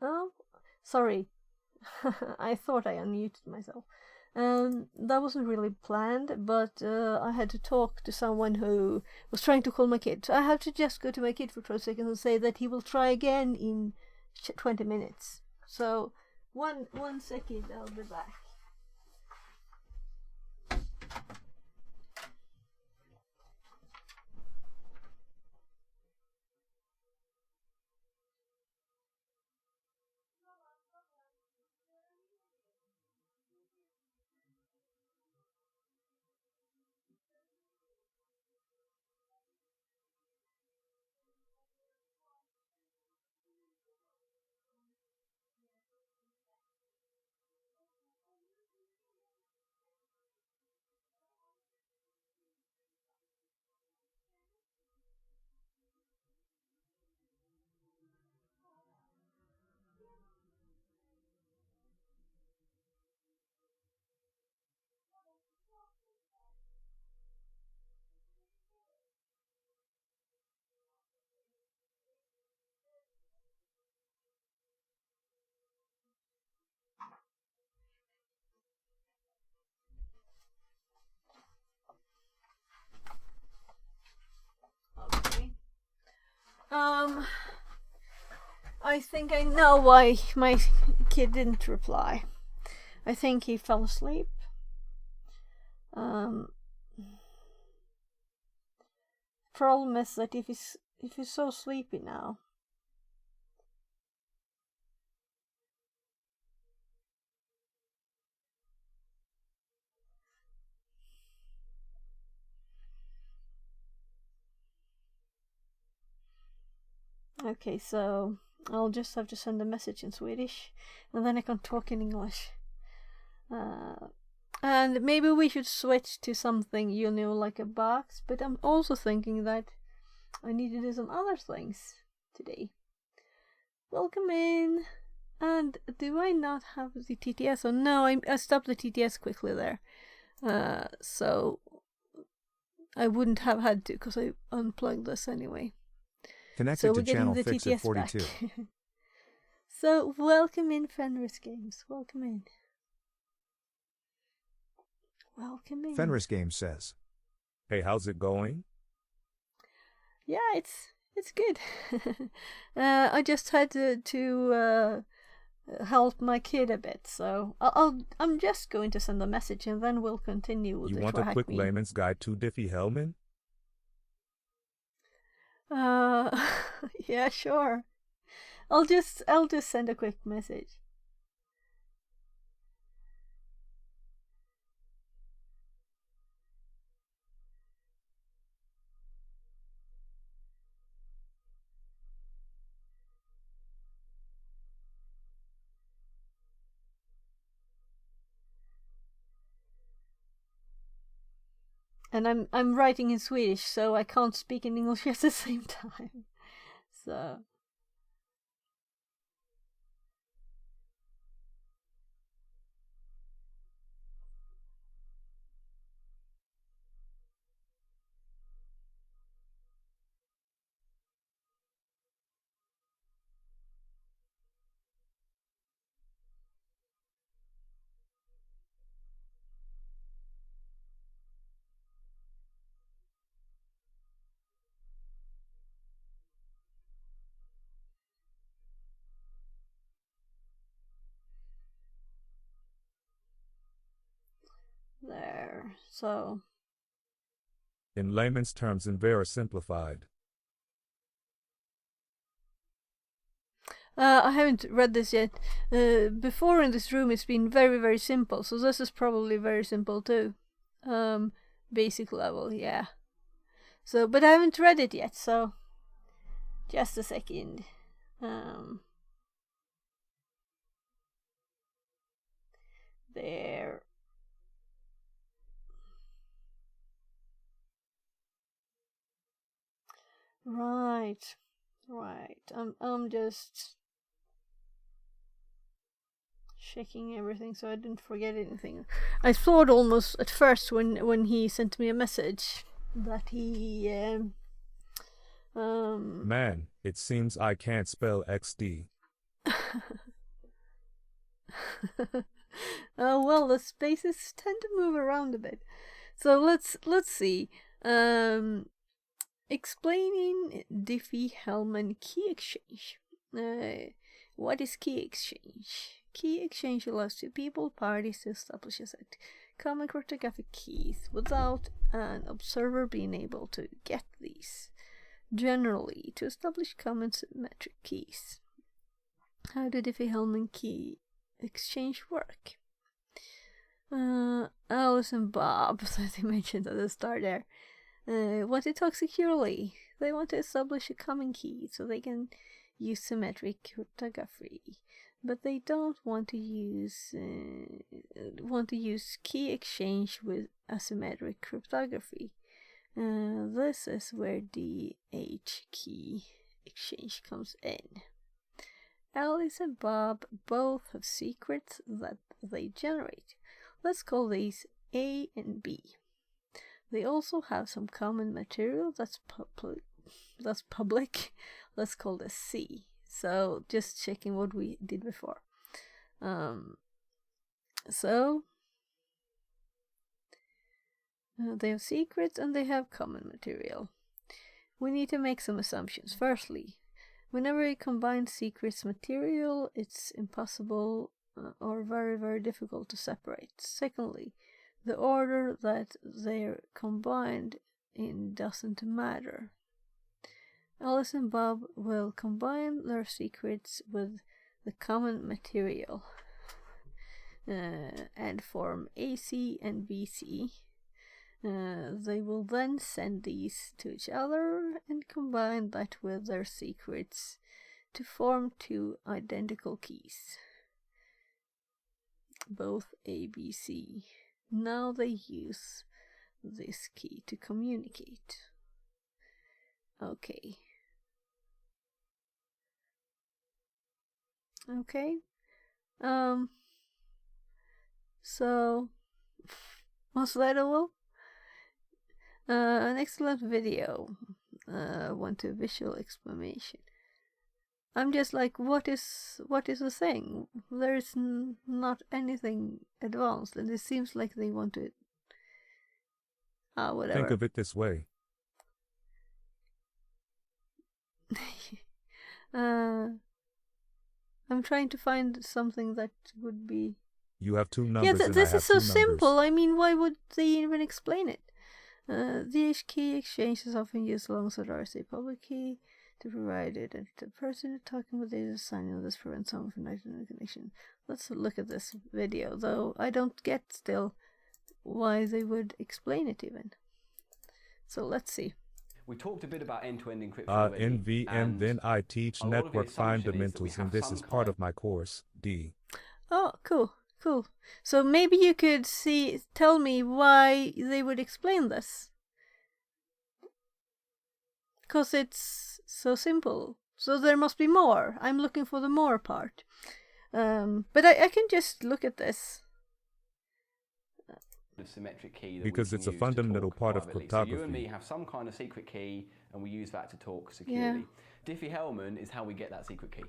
Oh, sorry. I thought I unmuted myself. That wasn't really planned, but I had to talk to someone who was trying to call my kid. So I have to just go to my kid for 12 seconds and say that he will try again in 20 minutes. So, one second, I'll be back. Okay. I think I know why my kid didn't reply. I think he fell asleep. Problem is that if he's so sleepy now. Okay, so I'll just have to send a message in Swedish, and then I can talk in English. And maybe we should switch to something, like a box, but I'm also thinking that I need to do some other things today. Welcome in! And do I not have the TTS? Oh no, I stopped the TTS quickly there. So I wouldn't have had to, because I unplugged this anyway. Connected to channel Fix at 42. So welcome in, Fenris Games. Welcome in. Welcome in. Fenris Games says, "Hey, how's it going?" Yeah, it's good. I just had to help my kid a bit, so I'm just going to send a message and then we'll continue with You the want a quick layman's guide to Diffie Hellman? Yeah, sure. I'll just send a quick message. And I'm writing in Swedish, so I can't speak in English at the same time. So there. So In layman's terms and very simplified. I haven't read this yet. Before in this room, it's been very, very simple. So this is probably very simple too. Basic level, yeah. So, but I haven't read it yet. So, just a second. There. Right. I'm just checking everything so I didn't forget anything. I thought almost at first when he sent me a message that he Man, it seems I can't spell XD. Well, the spaces tend to move around a bit. So let's see. Explaining Diffie-Hellman key exchange. What is key exchange? Key exchange allows two people, parties, to establish a set common cryptographic keys without an observer being able to get these. Generally, to establish common symmetric keys. How do Diffie-Hellman key exchange work? Alice and Bob, as I mentioned at the start there, want to talk securely. They want to establish a common key so they can use symmetric cryptography, but they don't want to use key exchange with asymmetric cryptography. This is where the H key exchange comes in. Alice and Bob both have secrets that they generate. Let's call these A and B. They also have some common material that's public. Let's call this C. So just checking what we did before. They have secrets and they have common material. We need to make some assumptions. Firstly, whenever you combine secrets material, it's impossible or very, very difficult to separate. Secondly, the order that they're combined in doesn't matter. Alice and Bob will combine their secrets with the common material and form AC and BC. They will then send these to each other and combine that with their secrets to form two identical keys, both ABC. Now they use this key to communicate. Okay. So was that all? An excellent video. Want a visual explanation. I'm just like, what is the thing? There's not anything advanced, and it seems like they want to. Whatever. Think of it this way. I'm trying to find something that would be. You have two numbers. Yeah, this is so simple. I mean, why would they even explain it? The H key exchange is often used alongside RSA public key to provide it, and the person talking with it is signing this prevents someone from knowing the connection. Let's look at this video, though I don't get still why they would explain it even. So let's see. We talked a bit about end-to-end encryption already, NVM, then I teach network fundamentals, and this is part of my course, D. Oh, cool. So maybe you could tell me why they would explain this. Because it's so simple. So there must be more. I'm looking for the more part. But I can just look at this. Symmetric key because it's a fundamental part of cryptography. So you and me have some kind of secret key, and we use that to talk securely. Yeah. Diffie-Hellman is how we get that secret key.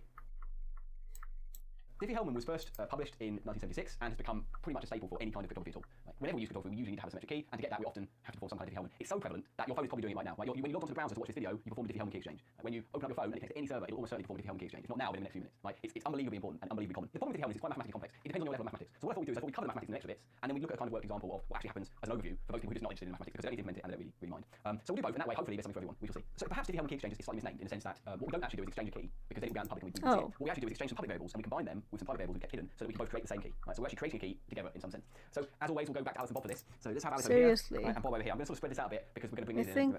Diffie-Hellman was first published in 1976 and has become pretty much a staple for any kind of cryptography tool. Whenever we use cryptography, we usually need to have a symmetric key, and to get that we often have to perform some kind of Diffie-Hellman. It's so prevalent that your phone is probably doing it right now. When you log onto the browser to watch this video, you perform a Diffie-Hellman key exchange. When you open up your phone and it connects to any server, it'll almost certainly perform a Diffie-Hellman key exchange. If not now, within the next few minutes. It's unbelievably important and unbelievably common. The problem with Diffie-Hellman is it's quite mathematically complex. It depends on your level of mathematics. So what I thought we'd do is we cover the mathematics in the extra bits, and then we look at a kind of working example of what actually happens as an overview for those people who are just not interested in mathematics because they don't implement it and they don't really mind. So we'll do both, and that way hopefully there's something for everyone. We shall see. So perhaps Diffie-Hellman key exchange is slightly misnamed in the sense that what we don't actually do is exchange a key because then it will be out in public and we can see it. What we actually do is exchange some public variables and we combine them with some private variables we've kept hidden so that we can both create the same key. So we're actually creating a key together in some sense. So as always, we'll go back to Alice and Bob for this. So let's have Alice over here and Bob over here. I'm going to sort of spread this out a bit because we're going to bring these in.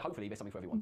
Hopefully there's something for everyone.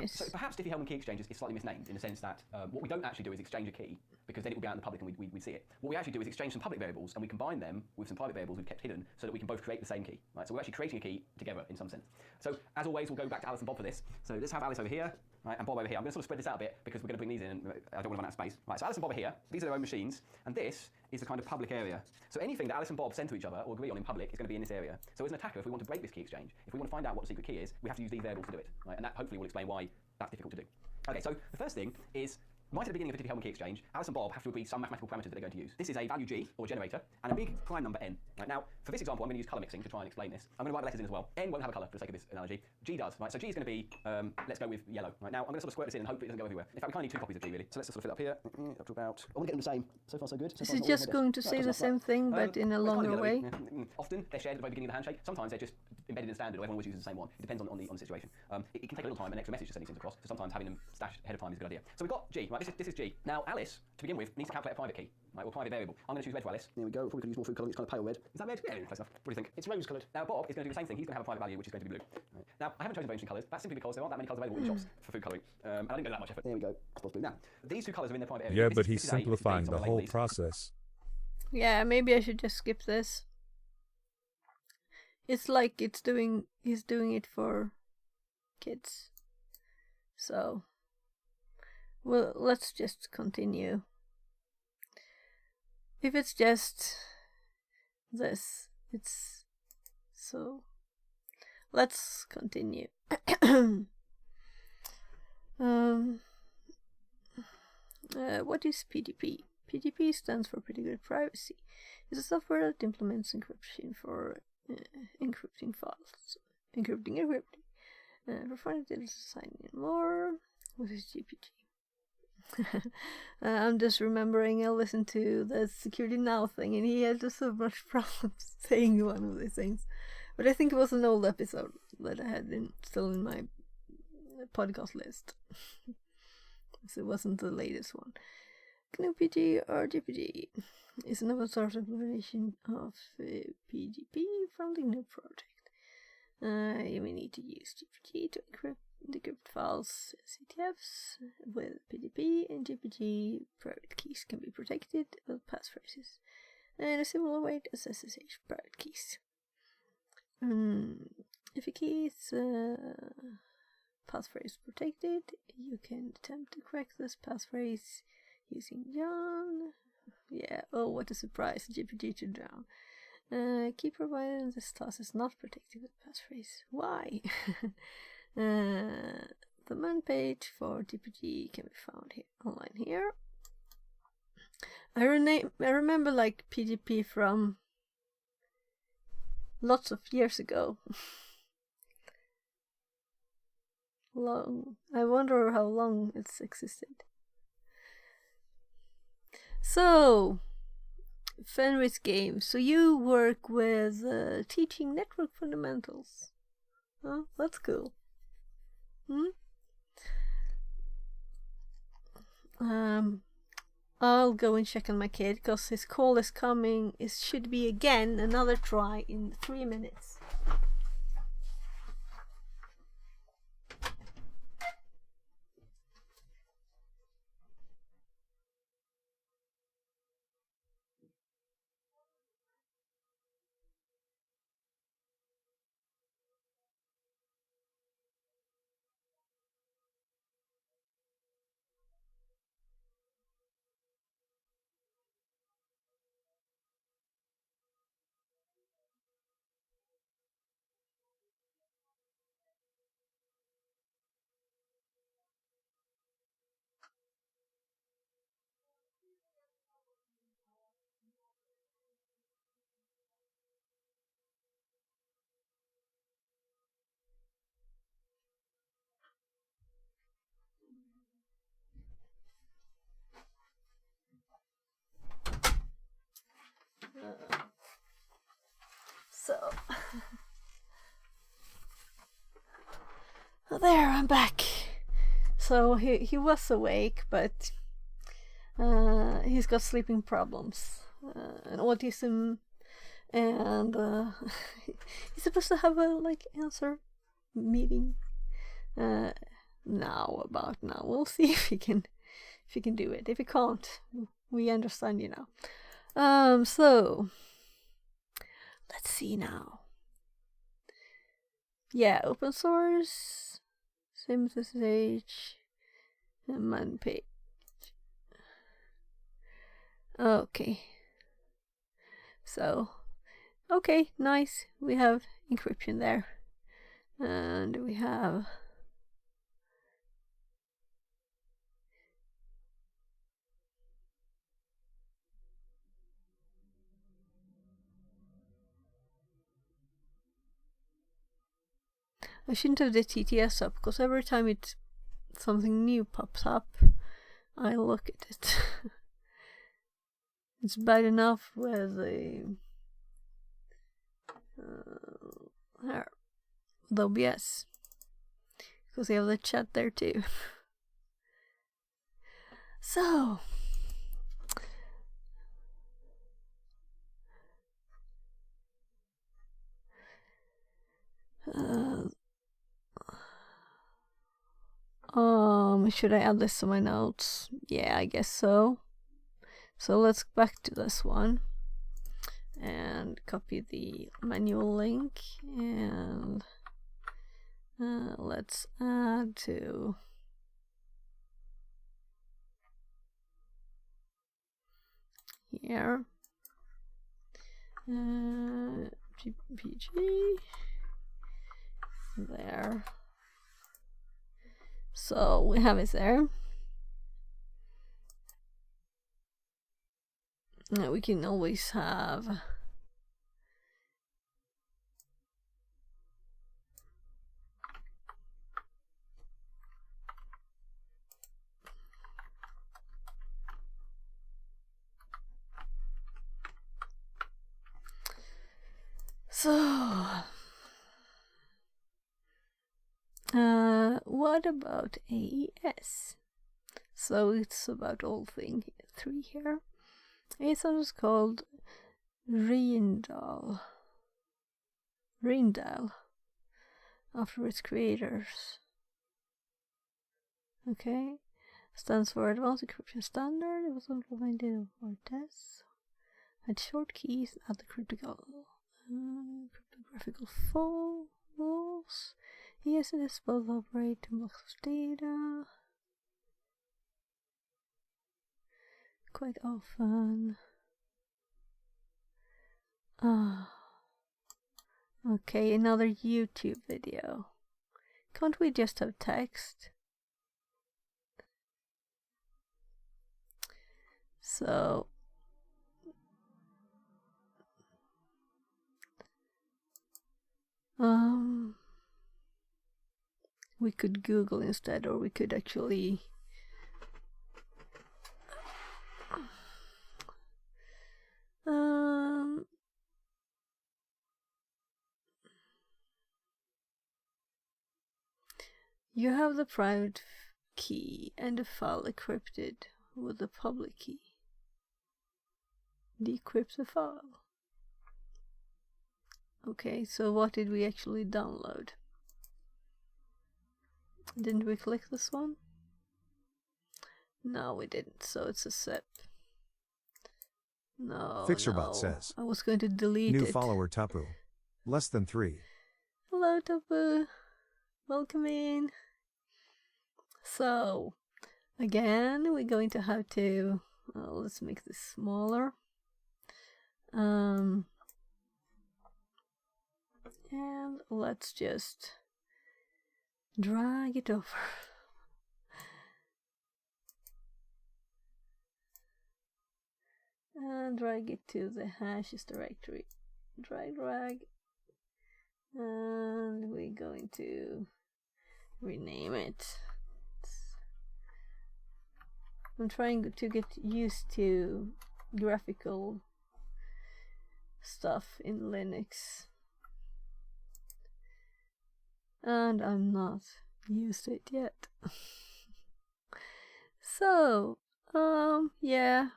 So perhaps Diffie-Hellman key exchange is slightly misnamed in the sense that what we don't actually do is exchange a key because then it will be out in the public and we'd see it. What we actually do is exchange some public variables and we combine them with some private variables we've kept hidden so that we can both create the same key. So we're actually creating a key together in some sense. So as always, we'll go back to Alice and Bob for this. So let's have Alice over here and Bob over here. I'm going to sort of spread this out a bit because we're going to bring these in and I don't want to run out of space. So Alice and Bob are here. These are their own machines and this is the kind of public area. So anything that Alice and Bob send to each other or agree on in public is going to be in this area. So as an attacker, if we want to break this key exchange, if we want to find out what the secret key is, we have to use these variables to do it. And that hopefully will explain why that's difficult to do. Okay, so the first thing is Right at the beginning of a diffie-Hellman key exchange, Alice and Bob have to agree some mathematical parameters that they're going to use. This is a value g, or generator, and a big prime number n. Right, now, for this example, I'm going to use colour mixing to try and explain this. I'm going to write the letters in as well. N won't have a colour for the sake of this analogy. G does, right? So G is going to be, let's go with yellow. Right, now, I'm going to sort of squirt this in and hope it doesn't go everywhere. In fact, we kind of need 2 copies of G, really. So let's just sort of fill it up here, up to about... I want to get them the same. So far, so good. This is just going to say the same thing, but in a longer way. Often, they're shared at the very beginning of the handshake. Sometimes they're just embedded in standard, or everyone always uses the same one. It depends on the situation. It can take a little time, an extra message to send these things across, so sometimes having them stashed ahead of time is a good idea. So we've got G, right? This is G. Now, Alice, to begin with, needs to calculate a private key, right, or private variable. I'm going to choose red for Alice. There we go. Probably could use more food colouring. It's kind of pale red. Is that red? Yeah, close enough. What do you think? It's rose coloured. Now, Bob is going to do the same thing. He's going to have a private value, which is going to be blue. Right. Now, I haven't chosen very interesting colours. That's simply because there aren't that many colours available in shops for food colouring. And I didn't go that much effort. There we go. I suppose blue. Now, these 2 colours are in their private area. Yeah, but he's simplifying the whole process. Yeah, maybe I should just skip this. It's like he's doing it for kids. So, well, let's just continue. If it's just this, it's so. Let's continue. What is PGP? PGP stands for Pretty Good Privacy. It's a software that implements encryption for encrypting files. Encrypting. For further details, signing in more. What is GPG? I'm just remembering I listened to the Security Now thing, and he had just so much problems saying one of these things. But I think it was an old episode that I had still in my podcast list. So it wasn't the latest one. GNU-PG or GPG is an open source implementation of PGP from the GNU project. You may need to use GPG to decrypt files, CTFs with PGP, and GPG private keys can be protected with passphrases in a similar way as SSH private keys. If a key is passphrase protected, you can attempt to crack this passphrase using John. Yeah, oh, what a surprise, GPG to drown. Key provided in this class is not protected with passphrase. Why? The man page for GPG can be found here online here. I remember like PGP from lots of years ago. Long. I wonder how long it's existed. So, Fenris Games. So you work with teaching network fundamentals. Oh, that's cool. I'll go and check on my kid because his call is coming. It should be again another try in 3 minutes. So there, I'm back. So he was awake, but he's got sleeping problems and autism, and he's supposed to have a answer meeting now. We'll see if he can do it. If he can't, we understand, So let's see now. Yeah, open source, same as SSH, and man page. Okay. So, okay, nice. We have encryption there. And we have I shouldn't have the TTS up, because every time something new pops up, I look at it. It's bad enough with the OBS, because you have the chat there too. So should I add this to my notes? Yeah, I guess so. So let's back to this one and copy the manual link, and let's add to here GPG there. So we have it there. Now we can always have what about AES? So it's about all thing 3 here. AES is called Rindal after its creators. Okay, stands for Advanced Encryption Standard. It was implemented for tests. Had short keys at the cryptographical falls. Yes, it is both operate blocks of data quite often. Okay, another YouTube video. Can't we just have text? So we could Google instead, or we could actually you have the private key and the file encrypted with the public key. Decrypt the file. Okay, so what did we actually download? Didn't we click this one? No, we didn't, so it's a zip. No, FixerBot says. I was going to delete New it. follower Tapu. Less than 3. Hello, Tapu. Welcome in. So, again, we're going to have to... let's make this smaller. And let's just drag it over. And drag it to the hashes directory. Drag. And we're going to rename it. I'm trying to get used to graphical stuff in Linux. And I'm not used to it yet. So, yeah.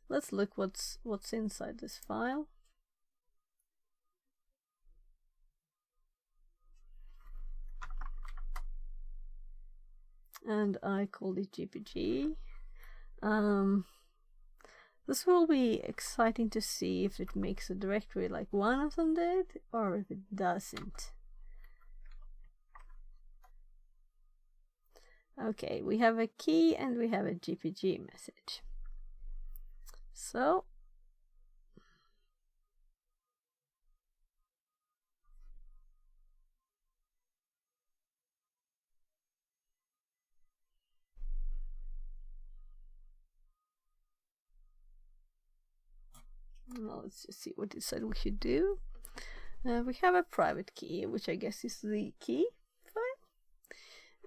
Let's look what's inside this file. And I called it GPG. This will be exciting to see if it makes a directory like one of them did, or if it doesn't. Okay, we have a key and we have a GPG message. So, Now let's just see what it said we should do. We have a private key, which I guess is the key file,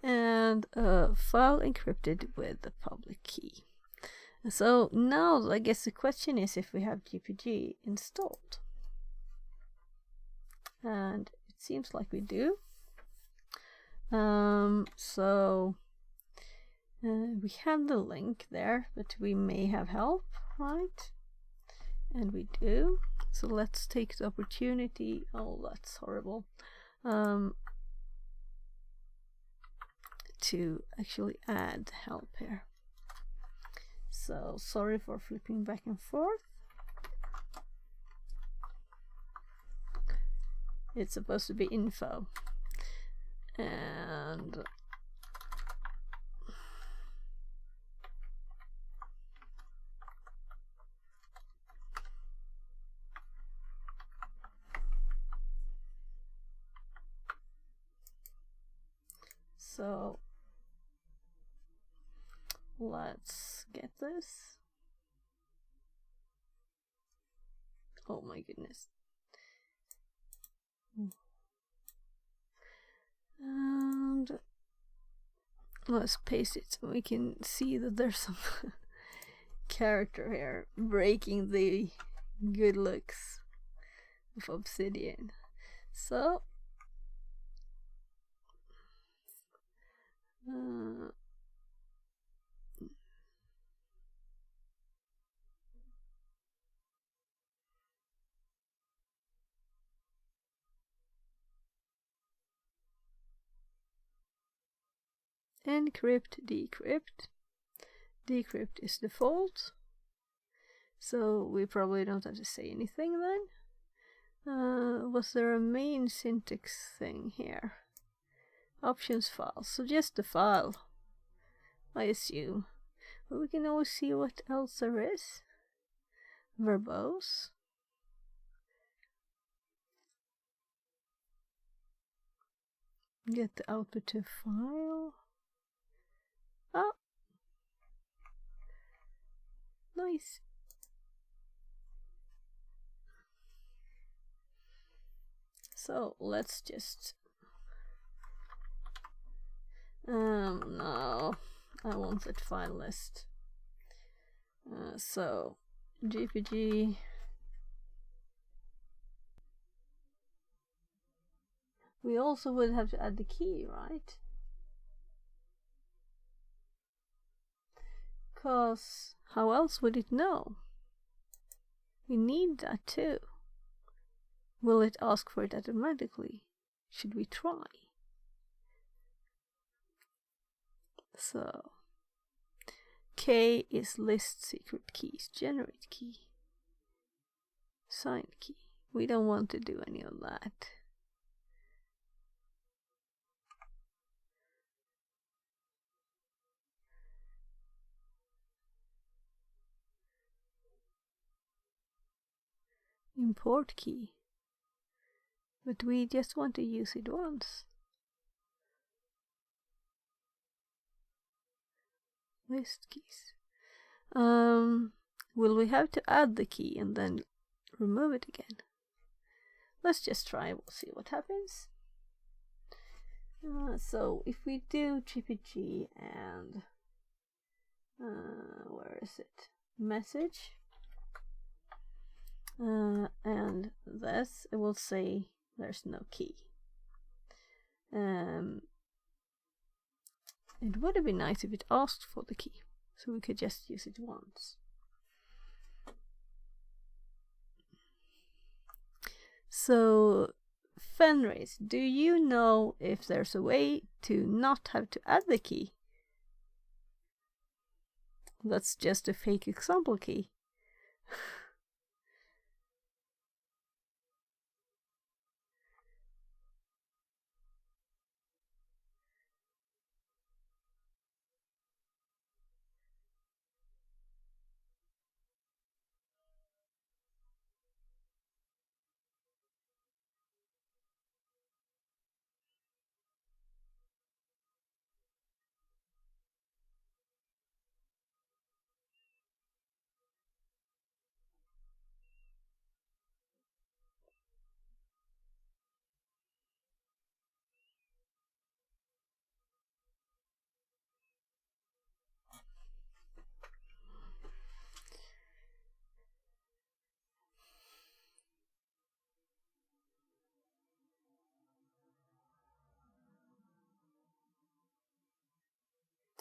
and a file encrypted with the public key. So now I guess the question is if we have GPG installed. And it seems like we do. We have the link there, but we may have help, right? And we do. So let's take the opportunity. Oh, that's horrible. To actually add help here. So sorry for flipping back and forth. It's supposed to be info. And so let's get this. Oh my goodness. And let's paste it so we can see that there's some character here breaking the good looks of Obsidian. So encrypt, decrypt. Decrypt is default, so we probably don't have to say anything then. Was there a main syntax thing here? Options file, so just the file, I assume. But we can always see what else there is. Verbose. Get the output to file. Oh, nice. So let's just no, I want that file list. So GPG we also would have to add the key, right? Cause how else would it know? We need that too. Will it ask for it automatically? Should we try? So K is list secret keys, generate key, signed key. We don't want to do any of that. Import key. But we just want to use it once. List keys. Will we have to add the key and then remove it again? Let's just try, we'll see what happens. So if we do GPG and where is it? Message. And this, it will say there's no key. It would have been nice if it asked for the key, so we could just use it once. So, Fenris, do you know if there's a way to not have to add the key? That's just a fake example key.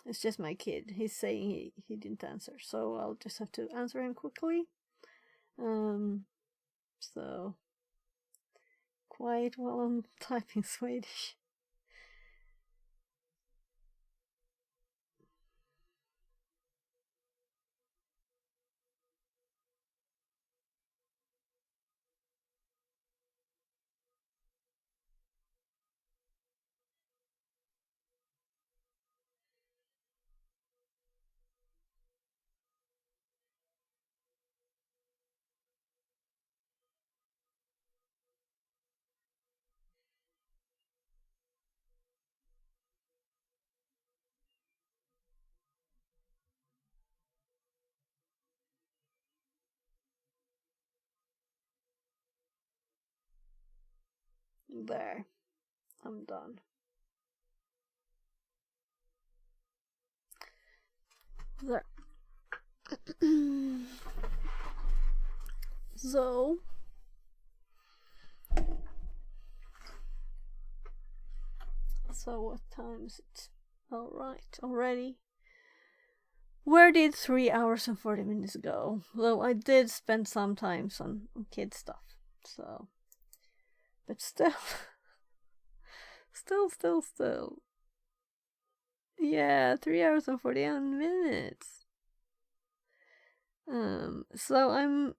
It's just my kid. He's saying he didn't answer, so I'll just have to answer him quickly. So quiet while I'm typing Swedish. There. I'm done. There. So what time is it? Alright, already. Where did 3 hours and 40 minutes go? Though I did spend some time on kid stuff, so. But still. Still. Yeah, 3 hours and 41 minutes. So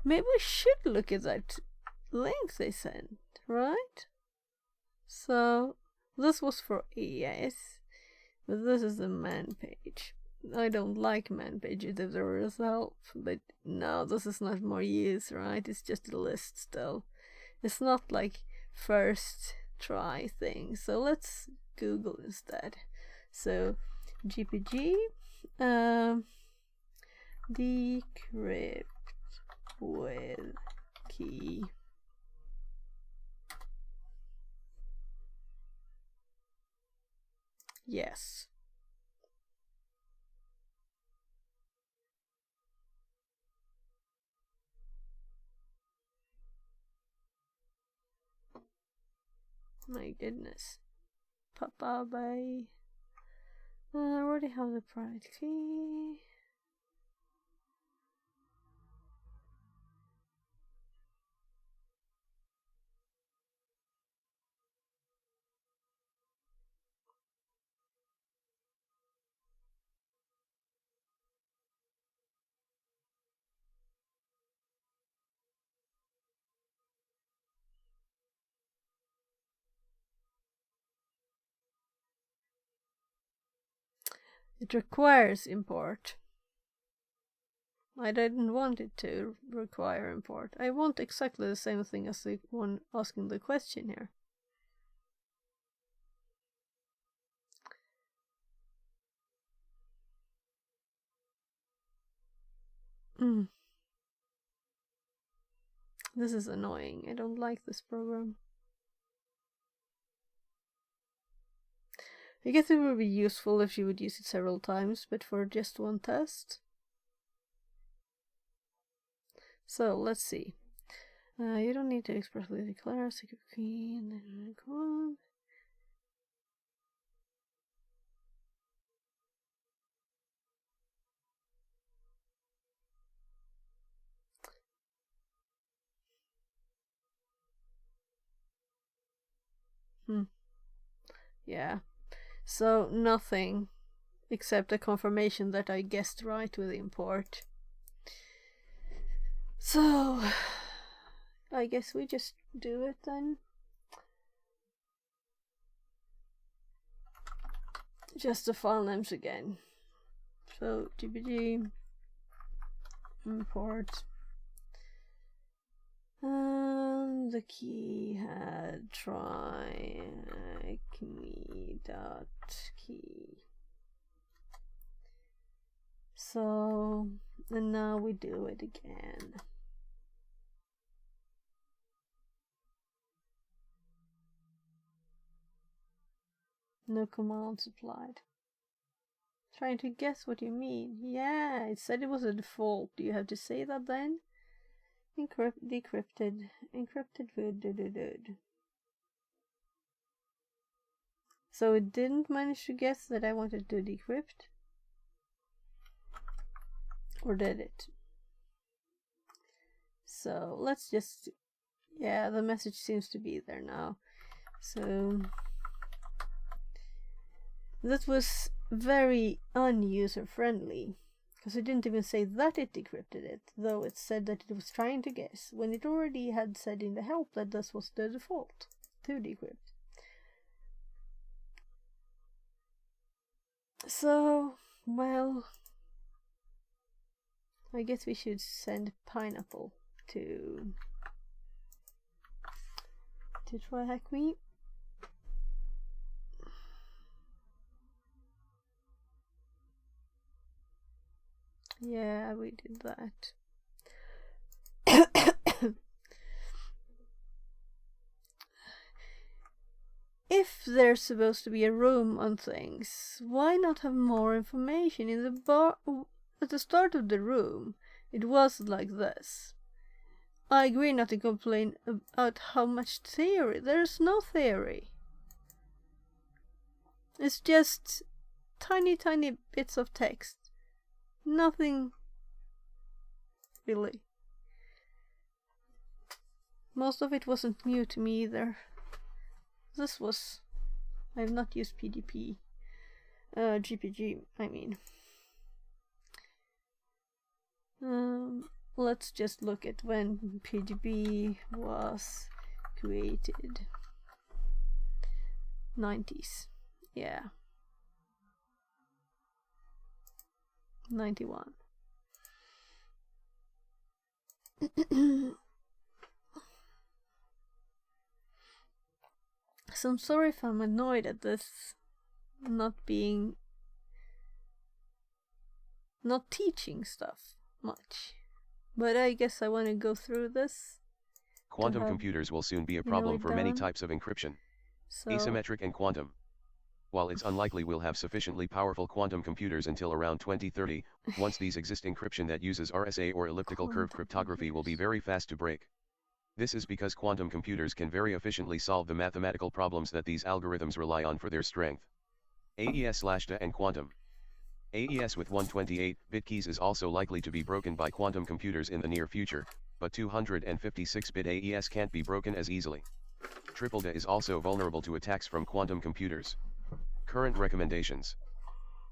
maybe we should look at that link they sent, right? So, this was for ES, but this is the man page. I don't like man pages if there is help, but no, this is not more use, right? It's just a list still. It's not like first try thing. So let's Google instead. So GPG decrypt with key. Yes. My goodness. Papa bye. I already have the private key. It requires import. I didn't want it to require import. I want exactly the same thing as the one asking the question here. This is annoying. I don't like this program. I guess it would be useful if you would use it several times, but for just one test. So let's see. You don't need to expressly declare secret key and then go on. Yeah. So nothing except a confirmation that I guessed right with import. So I guess we just do it then. Just the file names again. So GPG import. And the key had try me dot key. So, and now we do it again. No commands applied. Trying to guess what you mean. Yeah, it said it was a default. Do you have to say that then? Decrypted. Encrypted wood. So it didn't manage to guess that I wanted to decrypt? Or did it? So let's just... Yeah, the message seems to be there now. So... That was very un-user friendly. Because it didn't even say that it decrypted it, though it said that it was trying to guess, when it already had said in the help that this was the default to decrypt. So, well, I guess we should send Pineapple to try Hackme. Yeah, we did that. If there's supposed to be a room on things, why not have more information? In the bar at the start of the room, it was like this. I agree not to complain about how much theory. There's no theory. It's just tiny bits of text. Nothing really. Most of it wasn't new to me either. This was... I have not used PDP. GPG, I mean. Let's just look at when PDP was created. 90s. Yeah. 91. So I'm sorry if I'm annoyed at this not teaching stuff much. But I guess I want to go through this. Quantum computers will soon be a problem for many types of encryption. So, Asymmetric and quantum. While it's unlikely we'll have sufficiently powerful quantum computers until around 2030, once these exist, encryption that uses RSA or elliptical curve cryptography will be very fast to break. This is because quantum computers can very efficiently solve the mathematical problems that these algorithms rely on for their strength. AES/DA and quantum. AES with 128-bit keys is also likely to be broken by quantum computers in the near future, but 256-bit AES can't be broken as easily. DA is also vulnerable to attacks from quantum computers. Current recommendations.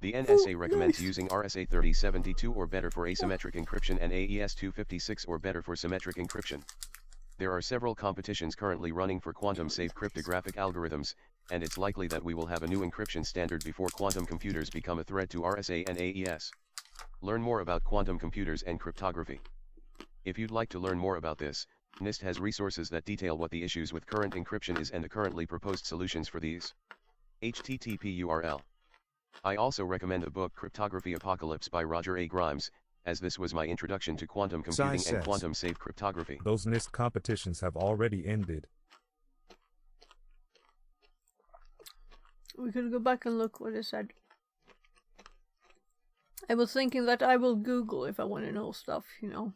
The NSA recommends using RSA 3072 or better for asymmetric encryption and AES 256 or better for symmetric encryption. There are several competitions currently running for quantum-safe cryptographic algorithms, and it's likely that we will have a new encryption standard before quantum computers become a threat to RSA and AES. Learn more about quantum computers and cryptography. If you'd like to learn more about this, NIST has resources that detail what the issues with current encryption is and the currently proposed solutions for these. http URL. I also recommend the book Cryptography Apocalypse by Roger A. Grimes, as this was my introduction to quantum computing and quantum-safe cryptography. Those NIST competitions have already ended. We could go back and look what it said. I was thinking that I will Google if I want to know stuff, you know.